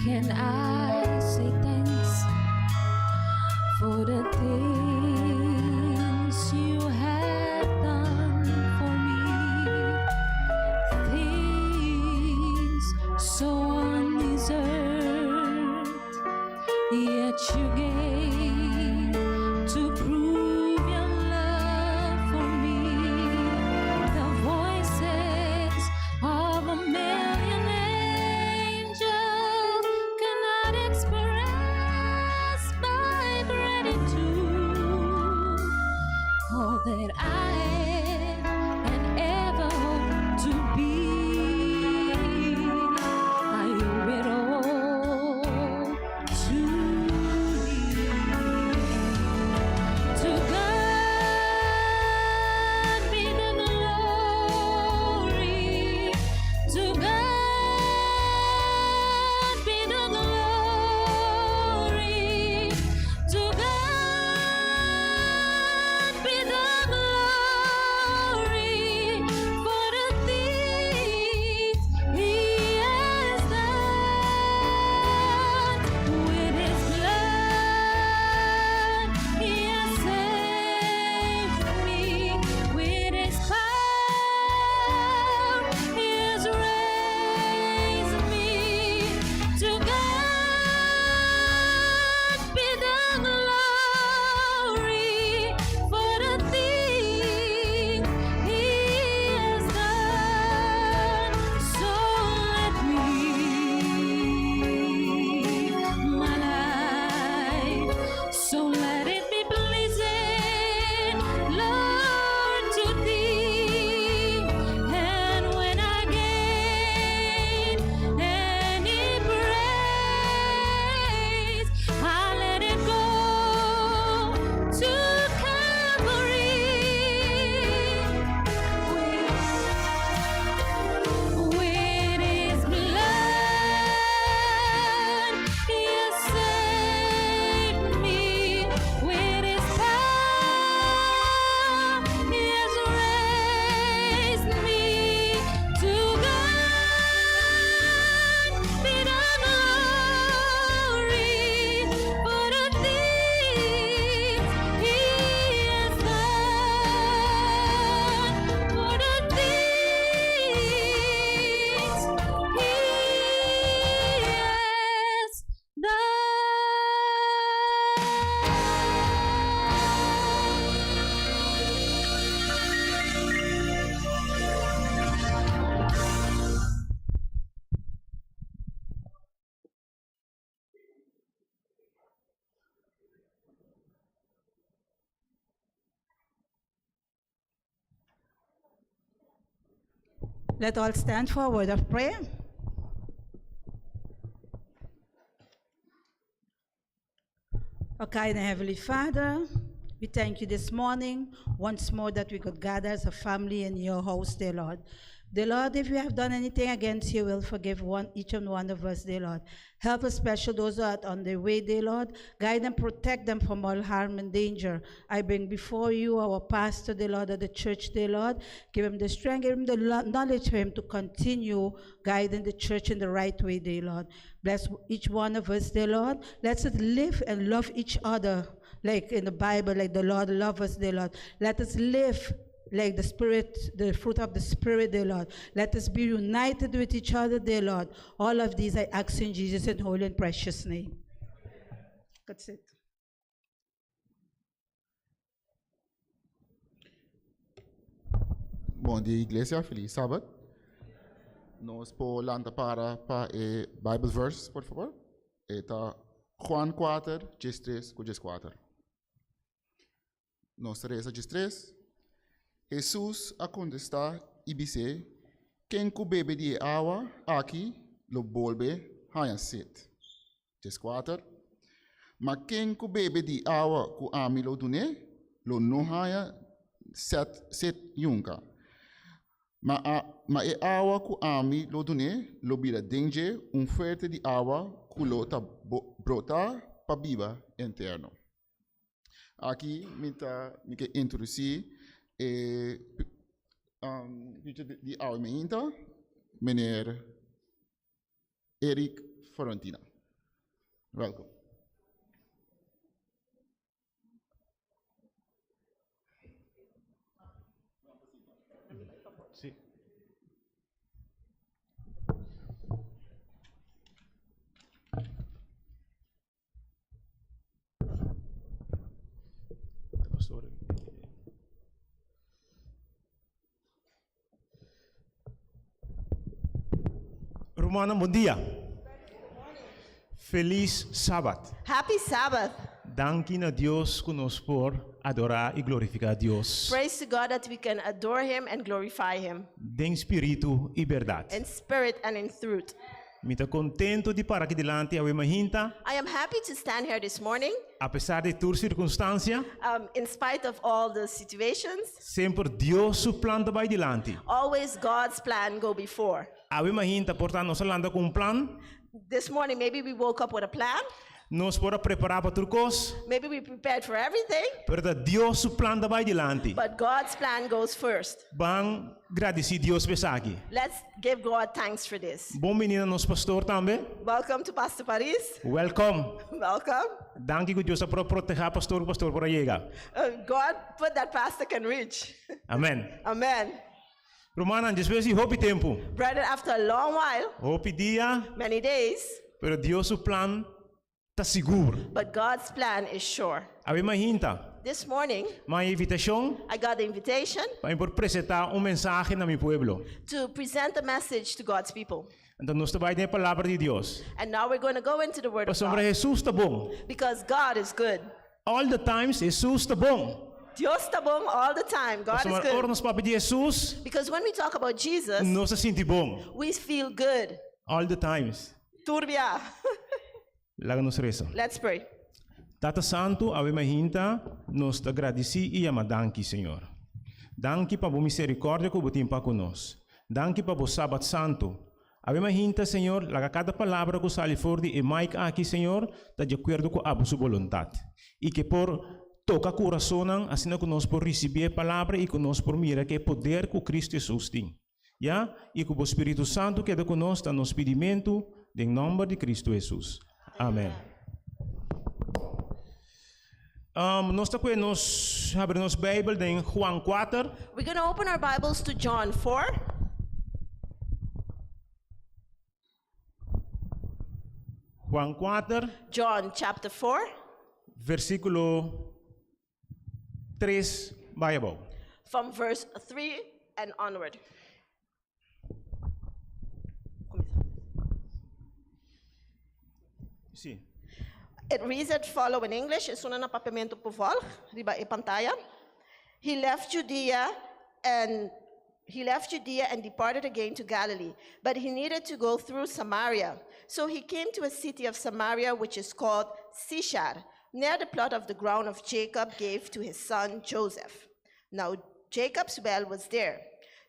Can I say thanks for the things you have done for me? Things so undeserved, yet you gave to prove your love for me. The voices of a million angels cannot express my gratitude. All that I am and ever hope to be, I owe it all to you. Let all stand for a word of prayer. Our kind and Heavenly Father, we thank you this morning once more that we could gather as a family in your house, dear Lord. Dear Lord, if we have done anything against you, will forgive each and one of us, dear Lord. Help especially those who are on their way, dear Lord. Guide and protect them from all harm and danger. I bring before you our pastor, dear Lord, of the church, dear Lord. Give him the strength, give him the knowledge for him to continue guiding the church in the right way, dear Lord. Bless each one of us, dear Lord. Let us live and love each other, like in the Bible, like the Lord loves us, dear Lord. Let us live like the Spirit, the fruit of the Spirit, dear Lord. Let us be united with each other, dear Lord. All of these I ask in Jesus' holy and precious name. That's it. Bom dia, igreja. Feliz Sabat. Nós podemos para Bible verse, por favor. Está Juan 4, 13, 14. Nós reza 13. Jesus a contestar e disse: quem que bebe de água aqui, lo volve a sede. 14. Mas quem que bebe de água que a mim lo dune, lo não há sede nunca. Mas é água que a mim lo dune, lo vira denge fuerte de água que lo ta brota para viva interno. Aqui me introduzir de aumenta, meneer Eric Fiorentina. Welkom. Sí. Romana, bom dia. Feliz Sabbath. Happy Sabbath. Danke a Deus conosco por adorar e glorificar a Deus. Praise to God that we can adore Him and glorify Him. Em espírito e verdade. In spirit and in truth. Me está contento de parar aqui delante a hinta. I am happy to stand here this morning. Apesar de toda circunstância. In spite of all the situations. Sempre Deus su plano vai delante. Always God's plan go before. A hinta portanto nós andamos com plan. This morning maybe we woke up with a plan. Nós podemos preparar para tudo coisa. Maybe we prepared for everything. Pero Deus su plano vai delante. But God's plan goes first. Bang agradecer Deus por aqui. Let's give God thanks for this. Bom menino nosso pastor também. Welcome to Pastor Parris. Welcome. Welcome. Danke que Deus para proteger pastor para chegar. God put that pastor can reach. Amen. Amen. Romana, depois de Ultimo Tempu. Brother, after a long while. Dia. Many days. Pero Deus su plan está seguro. But God's plan is sure. Hinta. This morning, invitation, I got the invitation para apresentar mensagem na meu pueblo. To present a message to God's people. Então nós vamos ter a palavra de Deus. And now we're going to go into the word of God. Jesus está bom. Because God is good. All the times Jesus está bom. Deus está bom all the time. God is good. Nós de Jesus. Because when we talk about Jesus, nós se sente bom. We feel good. All the times. Turbia. Let's pray. Tata Santo, ave hinta, nós te agradeci e ama danke, Senhor. Danke para a misericórdia que você para conosco. Danke para o Sabat Santo. Ave hinta, Senhor, laga cada palavra que sai fora de Mike aqui, Senhor, está de acordo com a sua vontade. E que por toca coração, assim que nós por receber a palavra e que nós por mirar que é poder que Cristo Jesus tem. Ja? E que o Espírito Santo queda conosco no pedimento, em nome de Cristo Jesus. Amen. Nós abrimos nossa Bíblia em Juan 4. We're going to open our Bibles to John 4. Juan 4. John chapter 4. Versículo 3 vai abaixo. From verse 3 and onward. Sim. It reads as follow in English. Isso na papamento por vol, riba e pantalla. He left Judea and he left Judea and departed again to Galilee, but he needed to go through Samaria. So he came to a city of Samaria, which is called Sychar, near the plot of the ground of Jacob gave to his son Joseph. Now Jacob's well was there.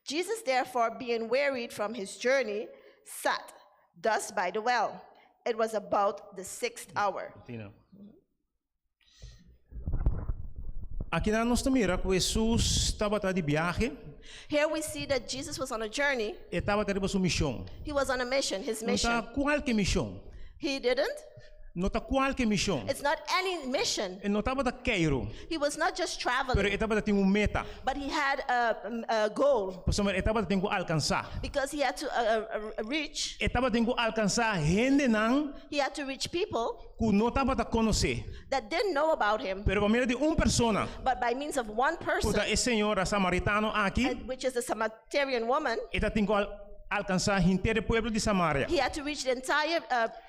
Jesus, therefore, being wearied from his journey, sat thus by the well. It was about the 6th hour. Aqui nós mira que Jesus estava de viagem. Here we see that Jesus was on a journey. Estava tendo sua missão. He was on a mission, his Não mission. está qualquer missão. He didn't. Não está qualquer missão. It's not any mission. Não estava de queiro. He was not just Pero traveling, estava tendo meta. but he had a goal Estava tendo alcançar. because he had to reach. Estava tendo alcançar gente não He had to reach people que não estava a conhecer. that didn't know about him, Pero por meio de persona, but by means of one person, a senhora samaritano aqui, which is the Samaritan woman, está tendo alcançar o inteiro povo de Samaria. he had to reach the entire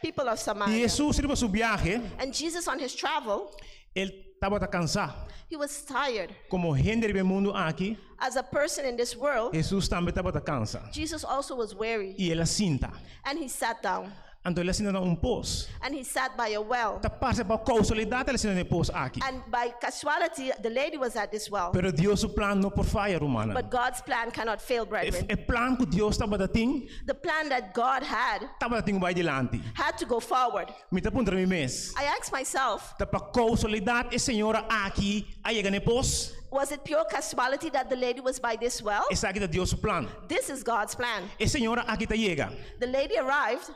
people of E Samaria. Jesus iba sua viagem, And Jesus, on his travel, ele estava cansado. he was tired. Como gente do mundo aqui, As a person in this world, Jesus também estava cansado. Jesus also was weary, E ele sinta. and he sat down. Então ele sinta poço. And he sat by a well. Ta parte para causalidade ele sinta poço aqui. And by casualty, the lady was at this well. Pero Deus o plano não por falha, humana. But God's plan cannot fail, brethren. O plano que Deus estava dando, The plan that God estava dando vai adiante. had to go forward. Me tá perguntando mês. I asked myself, Ta para causalidade a senhora aqui aí ganha poço. was it pure casualty that the lady was by this well? Essa aqui é Deus o plano. This is God's plan. A senhora aqui tá chega. The lady arrived.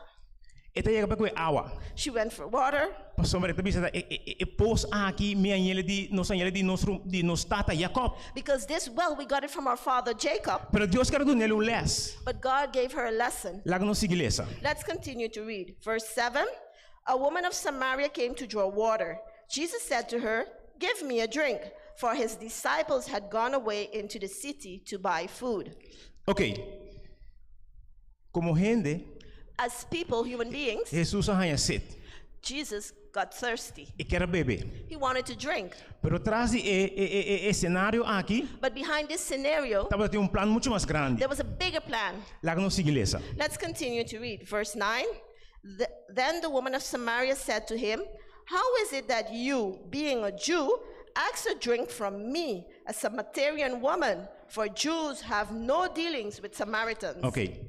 Esta chega para com água. She went for water. Pastor Maria também pôs aqui minha ele de nos tata Jacob. Because this well, we got it from our father Jacob. Pero Deus quer dar nele les. But God gave her a lesson. Lá que nos igreja. Let's continue to read. Verse 7. A woman of Samaria came to draw water. Jesus said to her, "Give me a drink," for his disciples had gone away into the city to buy food. Okay. Como gente, As people, human beings, Jesus arranha sede. Jesus got thirsty. E quer beber. He wanted to drink. Pero traz cenário aqui, But behind this scenario, estava tem plano muito mais grande. there was a bigger plan. Lá que nos igreja. Let's continue to read. Verse 9. Then the woman of Samaria said to him, "How is it that you, being a Jew, ask a drink from me, a Samaritan woman? For Jews have no dealings with Samaritans." Okay.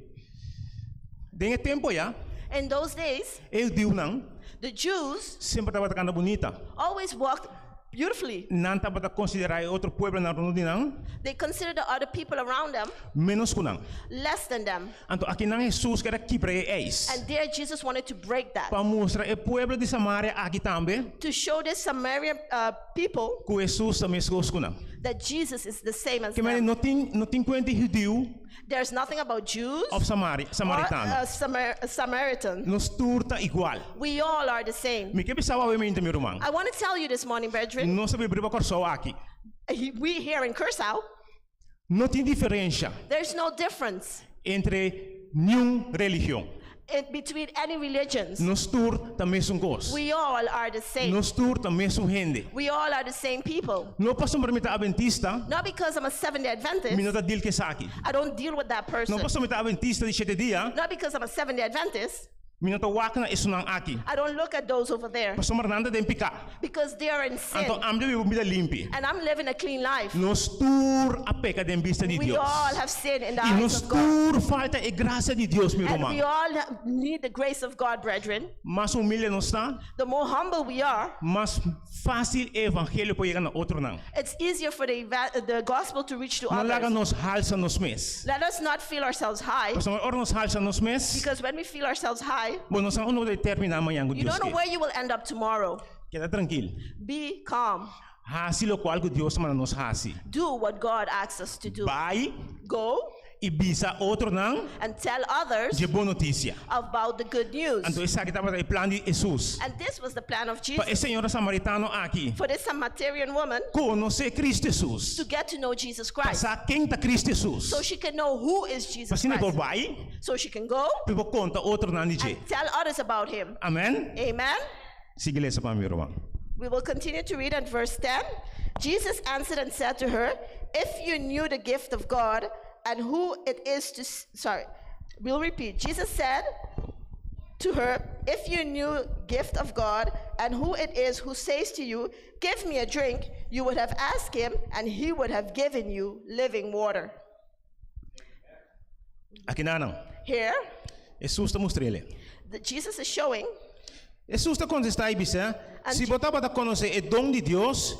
Dengue tempo já. In those days, Eu digo não. the Jews Sempre estava tocando bonita. always walked beautifully. Não estava a considerar outro povo na rua de não. They considered the other people around them Menos que não. less than them. Então aqui não Jesus quer quebrar eis. And there Jesus wanted to break that. Para mostrar o povo de Samaria aqui também. To show the Samaritan people Que Jesus também se gosta não. that Jesus is the same as Que them. não tem quanto judeu There's nothing about Jews of Samaritano. or Samaritan. Nos turta igual. We all are the same. Me que pensava eu meu irmão. I want to tell you this morning, brethren, Não sabe brigar corso aqui. we here in Curacao, Não tem diferença there's no difference entre nenhuma religião. between any religions. Nos turta mesmo gosto. We all are the same. Nos turta mesmo gente. We all are the same people. Não posso me permitir adventista. Not because I'm a Seventh-day Adventist. Me não deal que aqui. I don't deal with that person. Não posso me permitir adventista de 7 dias. Not because I'm a Seventh-day Adventist. Me não wakna isso não aqui. I don't look at those over there Pastor Marnanda tem picar. because they are in sin. Então amo de vida limpa. And I'm living a clean life. Nos tur a peca de vista de We Deus. all have sinned in the E eyes nos of God. tur falta a graça de Deus, meu And we irmão. all need the grace of God, brethren. Mais humilde não está, The more humble we are, mais fácil o evangelho para chegar na outro não. it's easier for the gospel to reach to Não larga others. nos halsa nos mes. Let us not feel ourselves high, Pastor ora nos halsa nos mes. because when we feel ourselves high, Bom, nós não de terminar amanhã com you Deus. don't know where you will end up tomorrow. Queda tranquilo. Be calm. Hasi lo qual que Deus manda nos hasi. Do what God asks us to do. Vai Go e bisa outro não and tell others de boa notícia. about the good news. Então esse aqui estava o plano de Jesus. And this was the plan of Para Jesus esse senhor samaritano aqui for this Samaritan woman conhecer Cristo Jesus. to get to know Jesus Christ, Passar quem está Cristo Jesus. so she can know who is Jesus Assim não Christ, vai, so she can go para conta outro não de and tell others about him. Amém. Amen. Siga essa para mim, irmão. We will continue to read at verse 10. Jesus answered and said to her, "If you knew the gift of God and who it is to, we'll repeat. Jesus said to her, if you knew gift of God and who it is who says to you, give me a drink, you would have asked him and he would have given you living water. Aqui não. Here, Jesus está mostrando. Jesus is showing. Jesus está contestando aí, bisa. Se você para conhecer o dom de Deus,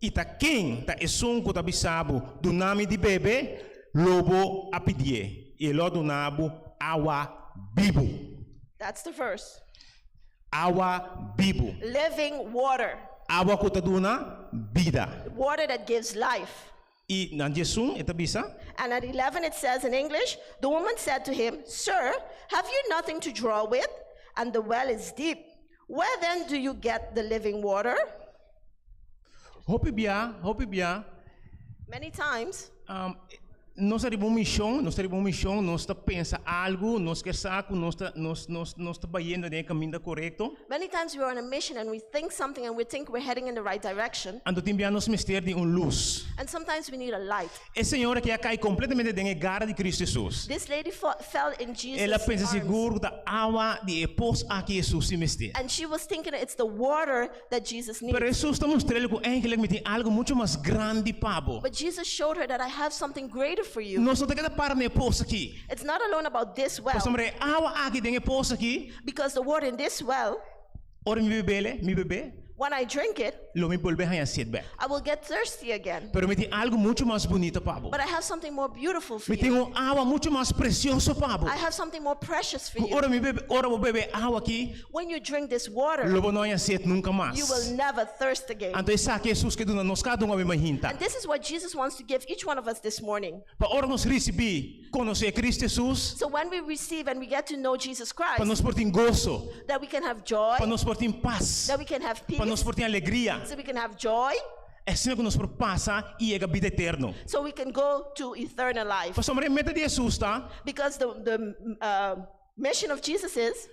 e tá quem tá esunco tá bisabo do nome de bebê, lobo a pedir. E lo do nabo água vivo. That's the verse. Água vivo. Living water. Água que tá dona vida. Water that gives life. E na Jesus eta bisa. And at 11 it says in English, the woman said to him, Sir, have you nothing to draw with? And the well is deep. Where then do you get the living water? Hope bia. Many times. Nós temos uma missão, nós está pensa algo, nós quer saco, nós está indo no caminho correto. Many times we are on a mission and we think something and we think we're heading in the right direction. Ando timbia nos mister de luz. And sometimes we need a light. A senhora que cai completamente dentro da garra de Cristo Jesus. This lady fell in Jesus' Ela pensa arms. seguro da água de epos aqui Jesus se mister. And she was thinking it's the water that Jesus needs. Pero Jesus está mostrando que eigenlijk tem algo muito mais grande pabo. But Jesus showed her that I have something greater for you. Nós não temos para na epos aqui. It's not alone about this well. Porque água aqui dentro epos aqui. Because the water in this well. Ora mi bebê. When I drink it, I will get thirsty again. Pero me tem algo muito mais bonito, Pablo. But I have something more beautiful for me tem you. Água muito mais precioso, Pablo. I have something more precious for you. Ora vou beber água aqui. When you drink this water, lobo não ia sede nunca mais. You will never thirst again. Então isso é Jesus que dona nós cada hinta. And this is what Jesus wants to give each one of us this morning. Para ora nós receber conhecer Cristo Jesus. So when we receive and we get to know Jesus Christ, para nós por ter gozo. That we can have joy. Para nós por ter paz. That we can have peace. Para nós por ter alegria. So we can have joy. É assim que nós passa e é a vida eterna. So we can go to eternal life. Porque a meta de Jesus tá? Because the mission of Jesus is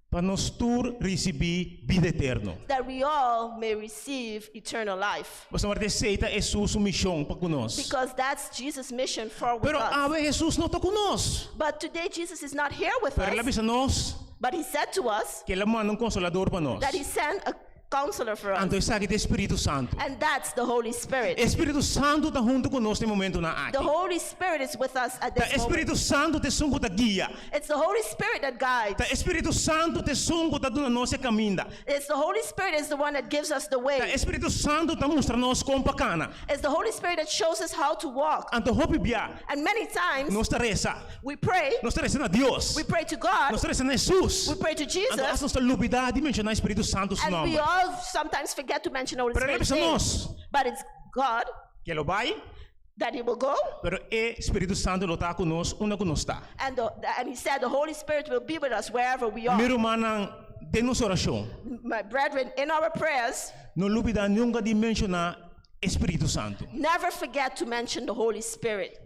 para nós todos receber vida eterna. That we all may receive eternal life. Porque a receita é sua missão para conosco. Because that's Jesus' mission for with us. Pero Jesus não está conosco. But today Jesus is not here with us. Ele nós. But he said to us que ele manda consolador para nós. That he sent a counselor for us. Então isso aqui é Espírito Santo. And that's the Holy Spirit. Espírito Santo está junto conosco no momento na aqui. The Holy Spirit is with us at this moment. Espírito Santo te sungo da guia. It's the Holy Spirit that guides. Espírito Santo te sungo da dona nossa caminha. It's the Holy Spirit is the one that gives us the way. Espírito Santo te mostra nós como bacana. It's the Holy Spirit that shows us how to walk. Então hope bia. And many times nós reza. We pray. Nós reza a Deus. We pray to God. Nós reza a Jesus. We pray to Jesus. Então nós lubidade mencionar Espírito Santo seu nome. And we all sometimes forget to mention Holy Spirit's name. But it's God. Que ele vai. That he will go. Pero Espírito Santo lo está conosco, onde conosco está. And he said the Holy Spirit will be with us wherever we are. Meu irmão, de nossa oração. My brethren, in our prayers. Não lubida nunca de mencionar Espírito Santo. Never forget to mention the Holy Spirit.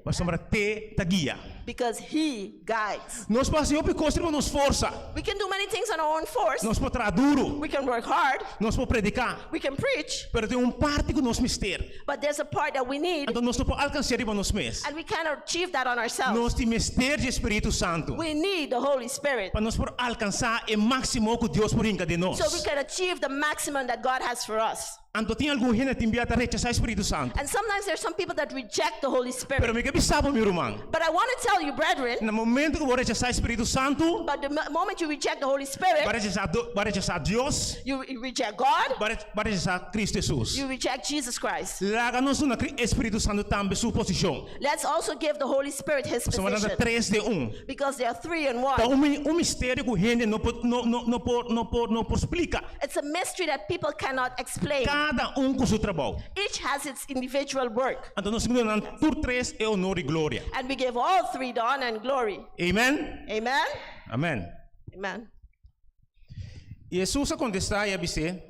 Because he guides. Nós nos força. We can do many things on our own force. Nós podemos duro. We can work hard. Nós podemos predicar. We can preach. Pero tem parte que nós mister. But there's a part that we need. Então nós não podemos alcançar nós mesmos. And we cannot achieve that on ourselves. Nós temos mister de Espírito Santo. We need the Holy Spirit. Para nós por alcançar o máximo que Deus por de nós. So we can achieve the maximum that God has for us. Então tem algum gente que envia a rechazar Espírito Santo. And sometimes there's some people that reject the Holy Spirit. Pero me que sabe meu irmão. But I want to tell you, brethren. No momento que você rechazar Espírito Santo. But the moment you reject the Holy Spirit. Vai rechazar Deus. You reject God. Vai rechazar Cristo Jesus. You reject Jesus Christ. Larga-nos na Espírito Santo também sua posição. Let's also give the Holy Spirit his position. 3 de 1. Because there are 3 in 1. Então mistério que gente não pode explicar. It's a mystery that people cannot explain. Cada com seu trabalho. Each has its individual work. Então nós damos por 3 é honor e glória. And we give all 3 the honor and glory. Amen. Amen. Amen. Amen. Jesus contestar e disse: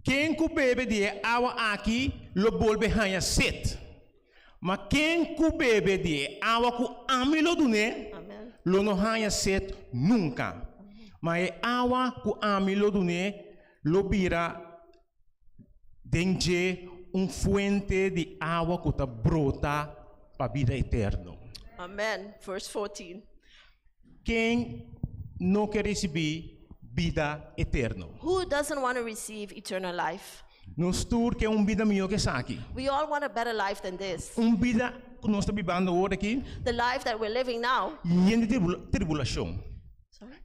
quem que bebe de água aqui, lo volve a sede. Mas quem que bebe de água que amilo dune, lo não há sede nunca. Mas água que amilo dune, lo vira dentro fuente de água que brota para vida eterno. Amen. Verse 14. Quem não quer receber vida eterno? Who doesn't want to receive eternal life? Nós todos quer vida melhor que essa aqui. We all want a better life than this. Vida que nós estamos vivendo hoje aqui. The life that we're living now, De tribulação.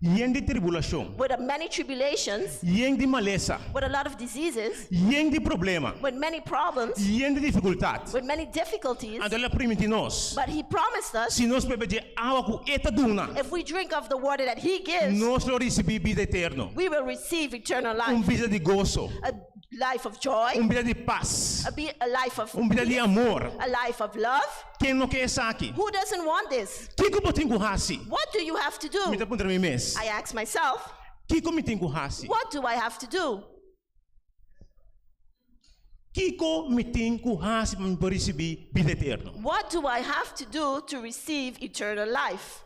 De tribulação. with many tribulations, De maleza. with a lot of diseases, De problema. with many problems, De dificuldade. with many difficulties. Então ele permite nós. But he promised us, Se nós bebemos de água com eta duna, if we drink of the water that he gives, nós recebemos vida eterna. we will receive eternal life. Vida de gozo. A life of joy, Vida de paz. a life of Vida de amor. a life of love. Quem não quer isso aqui? Who doesn't want this? Que eu tenho que fazer? What do you have to do? Me tá perguntando mês. I ask myself, Que eu tenho que fazer? what do I have to do? Que eu tenho que fazer para receber vida eterna? What do I have to do to receive eternal life?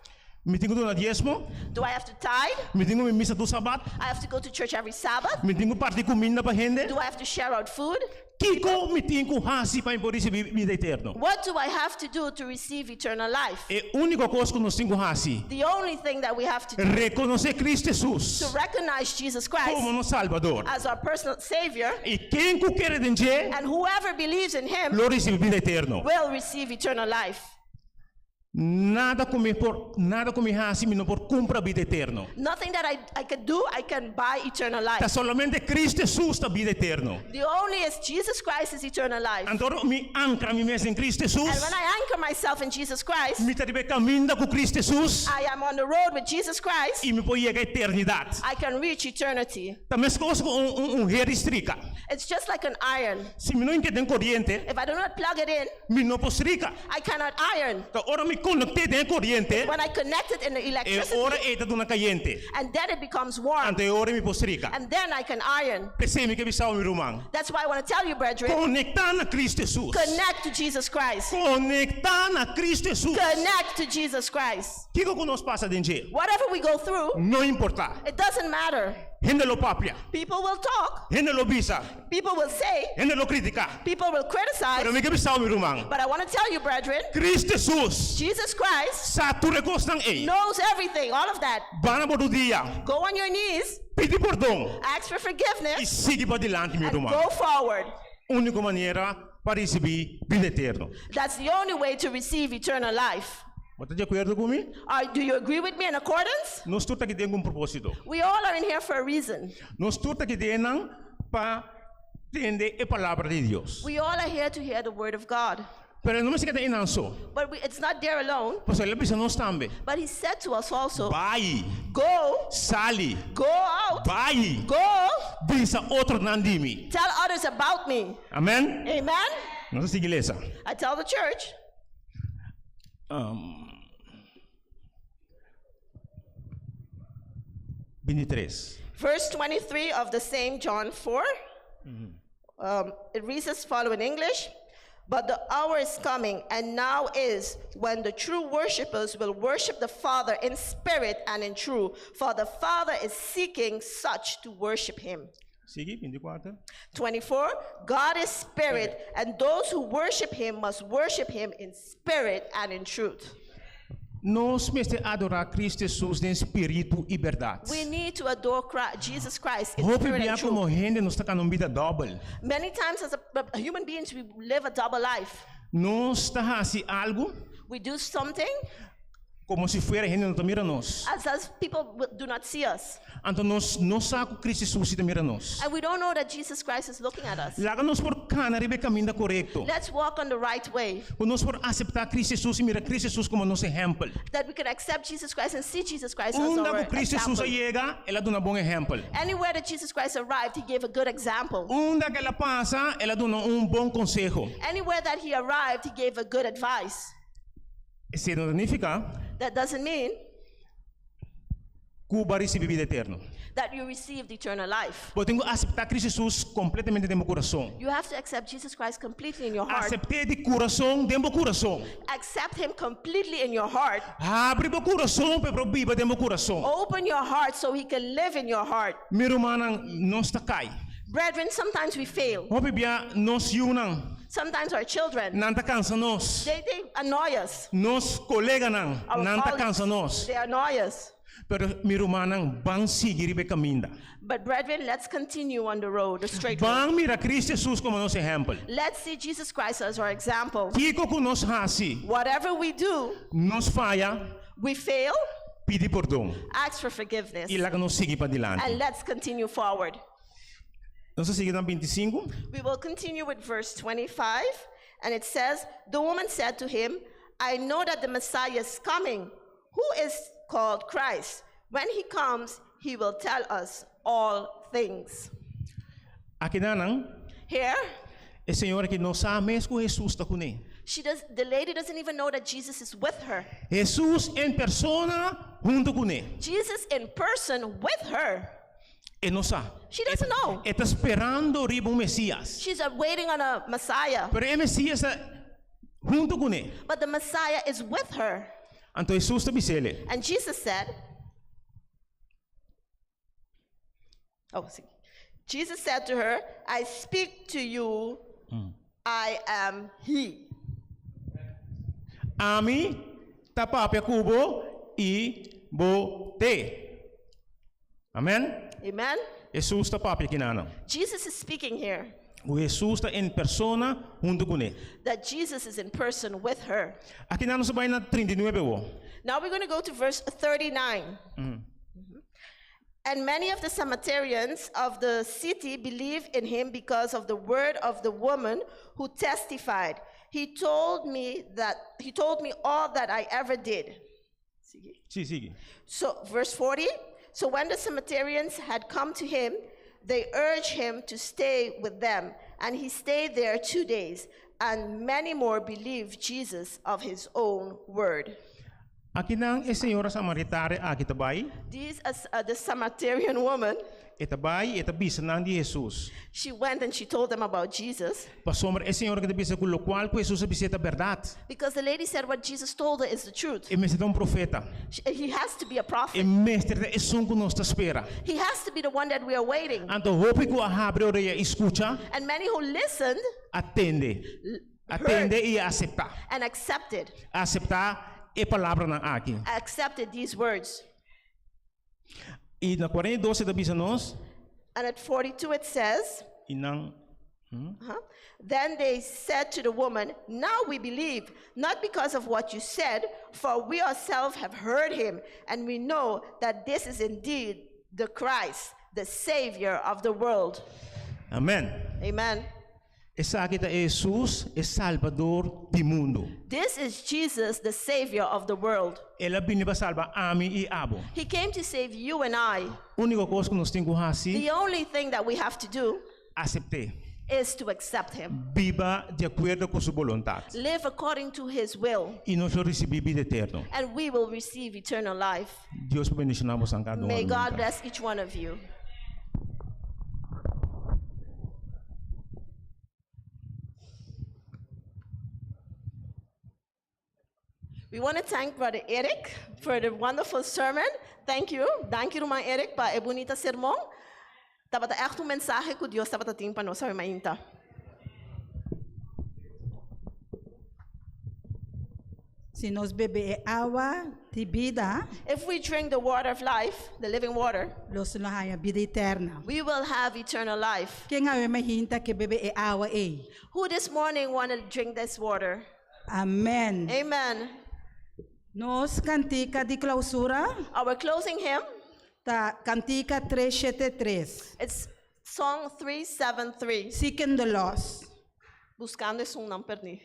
Me tenho que dar diezmo? Do I have to tithe? Me tenho que missa do Sabat? I have to go to church every Sabbath? Me tenho que partir comida para gente? Do I have to share out food? Que eu tenho que fazer para receber vida eterna? What do I have to do to receive eternal life? É a única coisa que nós temos que fazer. The only thing that we have to do Reconhecer Cristo Jesus to recognize Jesus Christ como nosso Salvador. as our personal Savior, E quem quer entender, and whoever believes in Him lo recebe vida eterna. will receive eternal life. Nada como fazer, não por comprar vida eterna. Nothing that I could do, I can buy eternal life. Tá somente Cristo Jesus da vida eterna. The only is Jesus Christ is eternal life. Então me ancra me mesmo em Cristo Jesus. And when I anchor myself in Jesus Christ, Me tá de caminho com Cristo Jesus. I am on the road with Jesus Christ. E me pode chegar à eternidade. I can reach eternity. Também se coisa restrica. It's just like an iron. Se me não entender corrente, If I do not plug it in, me não posso rica. I cannot iron. Então ora me conectei em corrente. When I connect it in the E electricity, ora é da caliente. and then it becomes warm, Ante ora me posso rica. and then I can iron. Pensei que bisau me rumang. That's why I want to tell you, brethren, Conectar na Cristo Jesus. connect to Jesus Christ. Conectar na Cristo Jesus. Connect to Jesus Christ. Que nos passa dentro? Whatever we go through, Não importa. it doesn't matter. Gente lo papia. People will talk. Gente lo bisa. People will say. Gente lo critica. People will criticize. Pero me que bisau me rumang. But I want to tell you, brethren, Cristo Jesus. Jesus Christ Sa tu recostang ei. knows everything, all of that. Bana por dia. Go on your knees, Pedi perdão. ask for E forgiveness, siga para dilante, meu and irmão. go forward. Única maneira para receber vida eterna. That's the only way to receive eternal life. Você está de acordo comigo? Do you agree with me in accordance? Nós todos aqui temos propósito. We all are in here for a reason. Nós todos aqui temos para entender a palavra de Deus. We all are here to hear the word of God. Pero não se queda em só. But it's not there alone. Pois ele precisa nós também. But he said to us also, Vai, go, sali, go out, vai, go, bisa outro nandimi. tell others about me. Amen? Amen? Nossa igreja. I tell the church. 23. Verse 23 of the same John 4. It reads as follows in English. But the hour is coming, and now is, when the true worshipers will worship the Father in spirit and in truth, for the Father is seeking such to worship him. Sigue, 24. 24, God is spirit, and those who worship him must worship him in spirit and in truth. Nós precisamos adorar Cristo Jesus em espírito e verdade. We need to adore Jesus Christ in Hope spirit bia and como truth. gente nós está com vida double. Many times as a human beings, we live a double life. Nós está fazendo algo We do something como se fuera gente não está mirando nós. as people do not see us. Então nós não sabemos que Cristo Jesus está mirando nós. And we don't know that Jesus Christ is looking at us. Laga nós por cana ribe caminho correto. Let's walk on the right way. Nós por aceitar Cristo Jesus e mirar Cristo Jesus como nosso exemplo. That we can accept Jesus Christ and see Jesus Christ as Onde our que Cristo Jesus example. chega, ela dá um bom exemplo. Anywhere that Jesus Christ arrived, he gave a good example. Onde que ela passa, ela dá um bom conselho. Anywhere that he arrived, he gave a good advice. Isso não significa That doesn't mean que vai receber vida eterna. that you received eternal life. Eu tenho que aceitar Cristo Jesus completamente no meu coração. You have to accept Jesus Christ completely in your heart. Aceitei de coração, de meu coração. Accept him completely in your heart. Abre meu coração para viver de meu coração. Open your heart so he can live in your heart. Meu irmão, não está cai. Brethren, sometimes we fail. Hope bia nós unam. Sometimes our children, Nanta cansa nos. they annoy us. Nos colega nang. Our Nanta colleagues, cansa nos. they annoy us. Pero mirumanang bang sigiri be caminda. But brethren, let's continue on the road, the straight road. Bang mira Cristo Jesus como nos ejemplo. Let's see Jesus Christ as our example. Kiko ko nos hasi. Whatever we do, Nos falla. we fail, Pidi perdão. ask for forgiveness, E lá que nos sigue para and dilante. let's continue forward. Nós sigue na 25. We will continue with verse 25, and it says, the woman said to him, I know that the Messiah is coming, who is called Christ. When he comes, he will tell us all things. Aqui nanang. Here, E senhora que não sabe mesmo que Jesus está com ele. the lady doesn't even know that Jesus is with her. Jesus em persona junto com ele. Jesus in person with her. E não sabe. She doesn't know. Está esperando riba Messias. She's waiting on a Messiah, Pero o Messias está junto com ele. but the Messiah is with her. Então Jesus está dizendo. And Jesus said, Jesus said to her, I speak to you, I am he. Ami tapapia kubo e bote. Amen. Amen. Jesus está papia kinana. Jesus is speaking here O Jesus está em persona junto com ele. that Jesus is in person with her. Aqui nano sa bay na 39 wo. Now we're going to go to verse 39. And many of the Samaritans of the city believed in him because of the word of the woman who testified. He told me all that I ever did. Sigue. So verse 40. So when the Samaritans had come to him, they urged him to stay with them, and he stayed there 2 days, and many more believed Jesus of his own word. Aqui nang e senhora samaritare aqui tabay. This is the Samaritan woman. Tabay bisa nang di Jesus. She went and she told them about Jesus. Pasomar e senhora que bisa com lo qual que Jesus biseta verdade. Because the lady said what Jesus told her is the truth. E mestre profeta. He has to be a prophet. E mestre é som que nós está espera. He has to be the one that we are waiting. Anto hope que abre orelha escuta. And many who listened Atende e aceitar. and accepted E palavra na aqui. accepted these words. E na 42 da bisa nós. And at 42 it says, Inang Then they said to the woman, now we believe, not because of what you said, for we ourselves have heard him, and we know that this is indeed the Christ, the Savior of the world. Amen. Amen. Essa aqui é Jesus, é Salvador do mundo. This is Jesus, the Savior of the world. Ela vem para salvar a mim e abo. He came to save you and I. Única coisa que nós temos que fazer. The only thing that we have to do aceitar. Is to accept him. Viva de acordo com sua vontade. Live according to his will. E nós recebemos vida eterna. And we will receive eternal life. Deus bendicionamos a cada um. May God bless each one of you. We want to thank Brother Eric for the wonderful sermon. Thank you. Thank you, Irmã Eric, para o bonito sermão. Estava echt mensagem que Deus estava tendo para nós, irmã. Se nós beber água de vida, if we drink the water of life, the living water, nós vamos ter vida eterna. We will have eternal life. Quem é imagina que beber água é? Who this morning want to drink this water? Amen. Amen. Nos cantica de clausura. Our closing hymn. Ta cantica 373. It's song 373. Seeking the lost. Buscando es un perdido.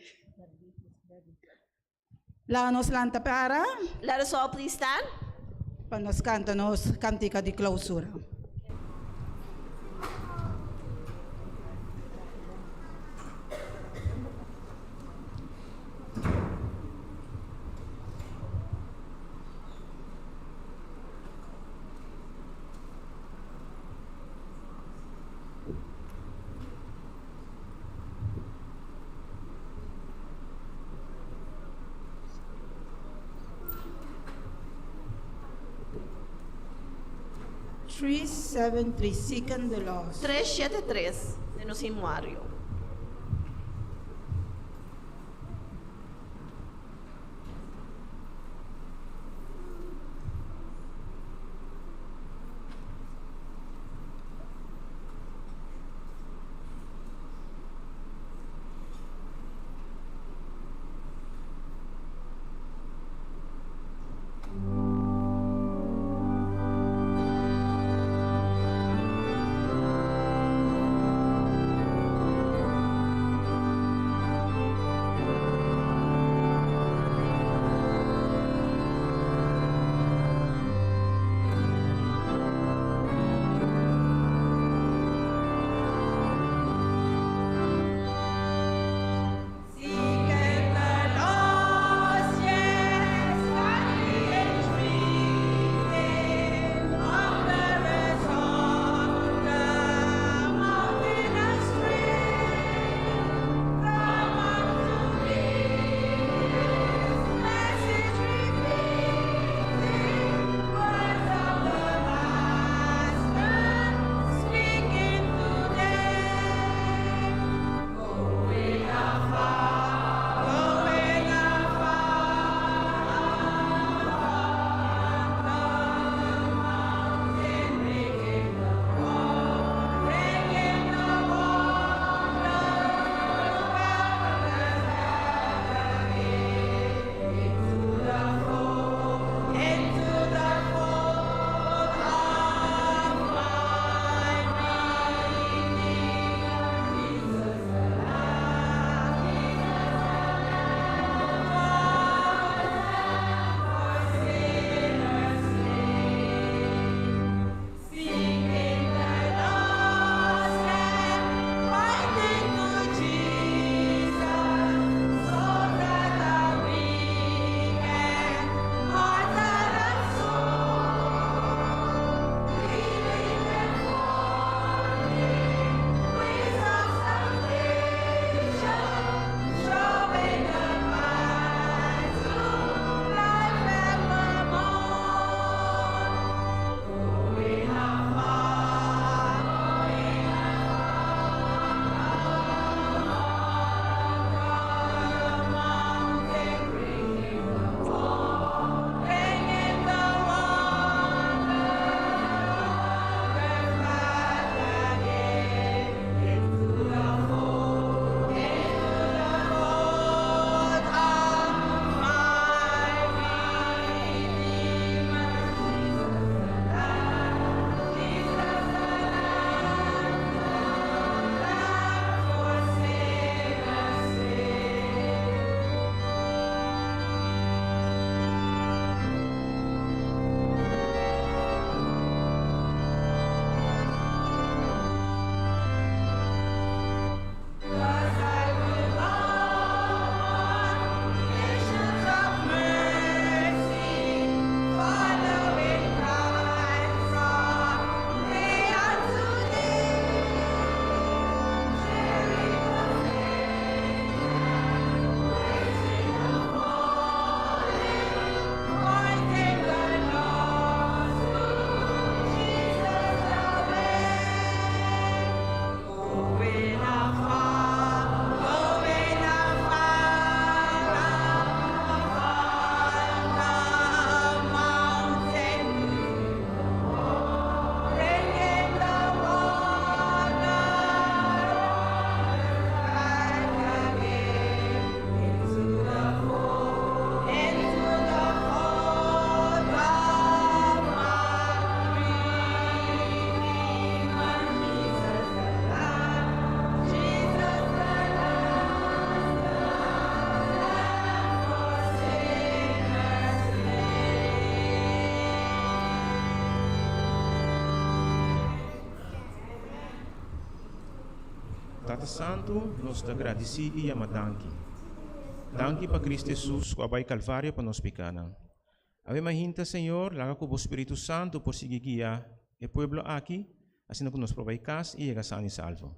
La nos lanta para. Let us all please stand. Para nos canta nos cantica de clausura. Seeking the lost. 373 de nos himnuario. Tata Santo, nós te agradeci e amadanki. Danki para Cristo Jesus, com a Bai Calvário para nós pecana. Ave mahinta, Senhor, laga com o Espírito Santo por seguir guia e pueblo aqui, assim que nos provai cas e chega sano e salvo.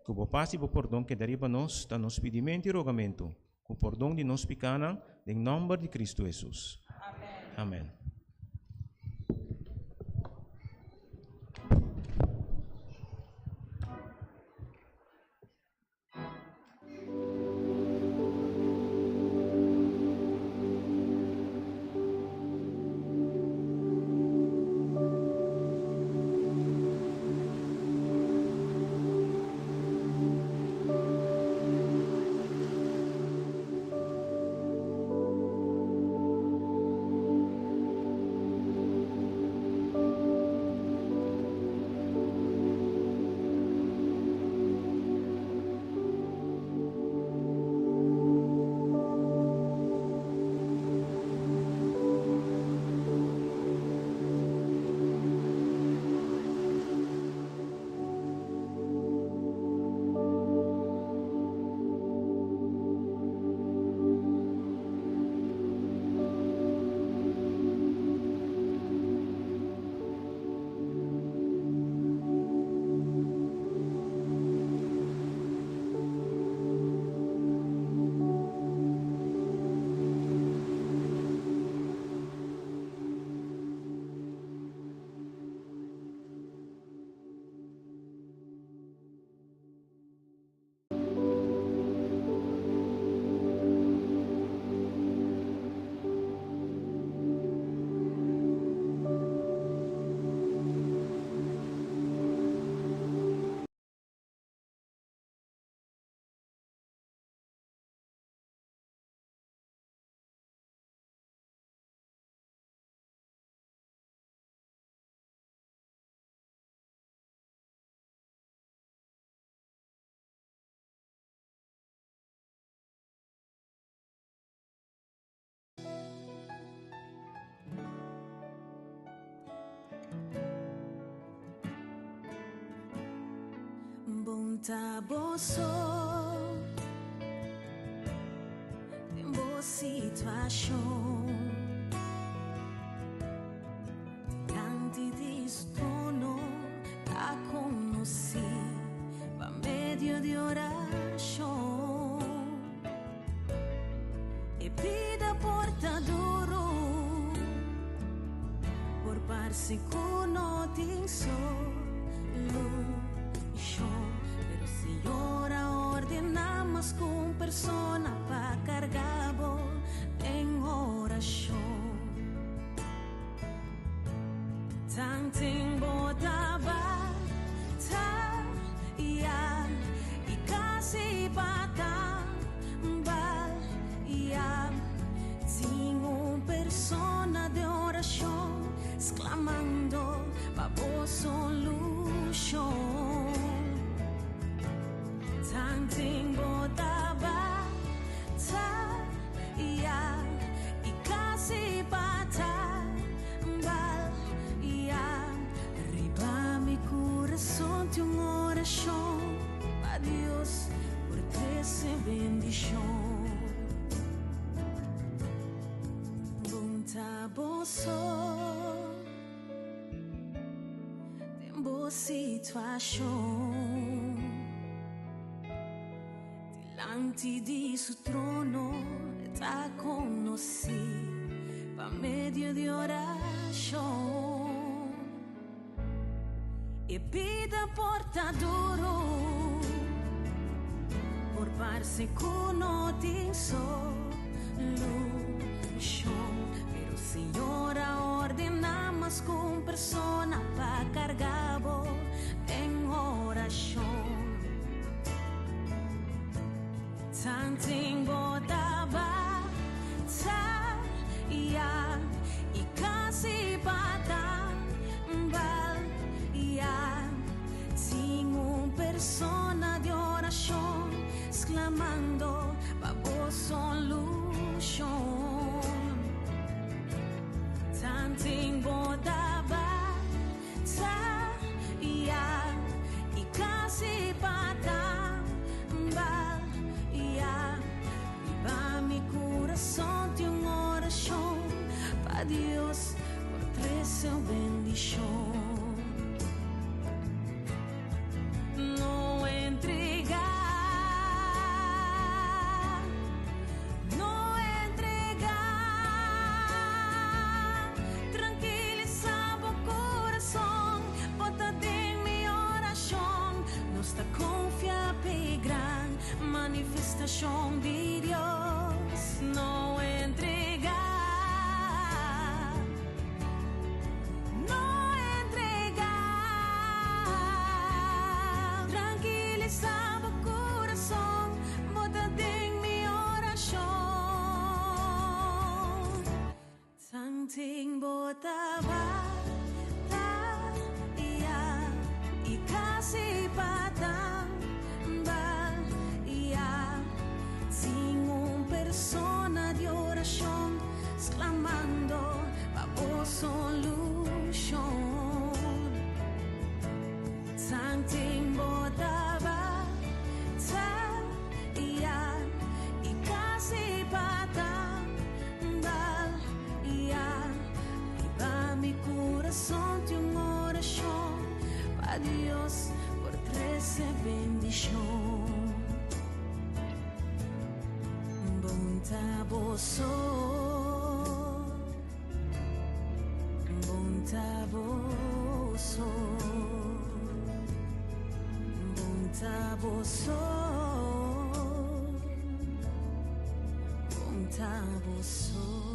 Que o paz e o perdão que deriva nós, da nos pedimento e rogamento, com o perdão de nós pecana, em nome de Cristo Jesus. Amém. Amém. Taboso, tem boa situação. Diante disso trono, tá conosci, pa medio de oração. E pida portaduro, por parse cuno tin solution. Señora, ordenamos con persona pa cargabo en oración. Tanting botaba ta ya y casi pata bal ya. Tengo persona de oración exclamando pa vos solución. Tanting botaba ta ya y casi pata bal ya. Arriba mi corazón de una oración a Dios por crece bendición. Buntaboso tembo situación. Delante di su trono está conosci, pa medio de oración. E pida portaduro, por parse cuno tin solution. Pero Señora, ordenamos con persona pa cargabo en oración. Tanting botaba ta ya y casi pata bal ya. Tengo persona de oración exclamando pa vos solución. Tanting botaba ta ya y casi pata oración de Dios, no entregar, no entregar. Tranquilizaba corazón, bota en mi oración. Santing botaba. Y casi patang ya sin una persona de oración exclamando para solución. Santing botaba ya y casi patang ya y va mi corazón de una oración para Dios por 13 bendición. Bontaboso, bontaboso, bontaboso, bontaboso.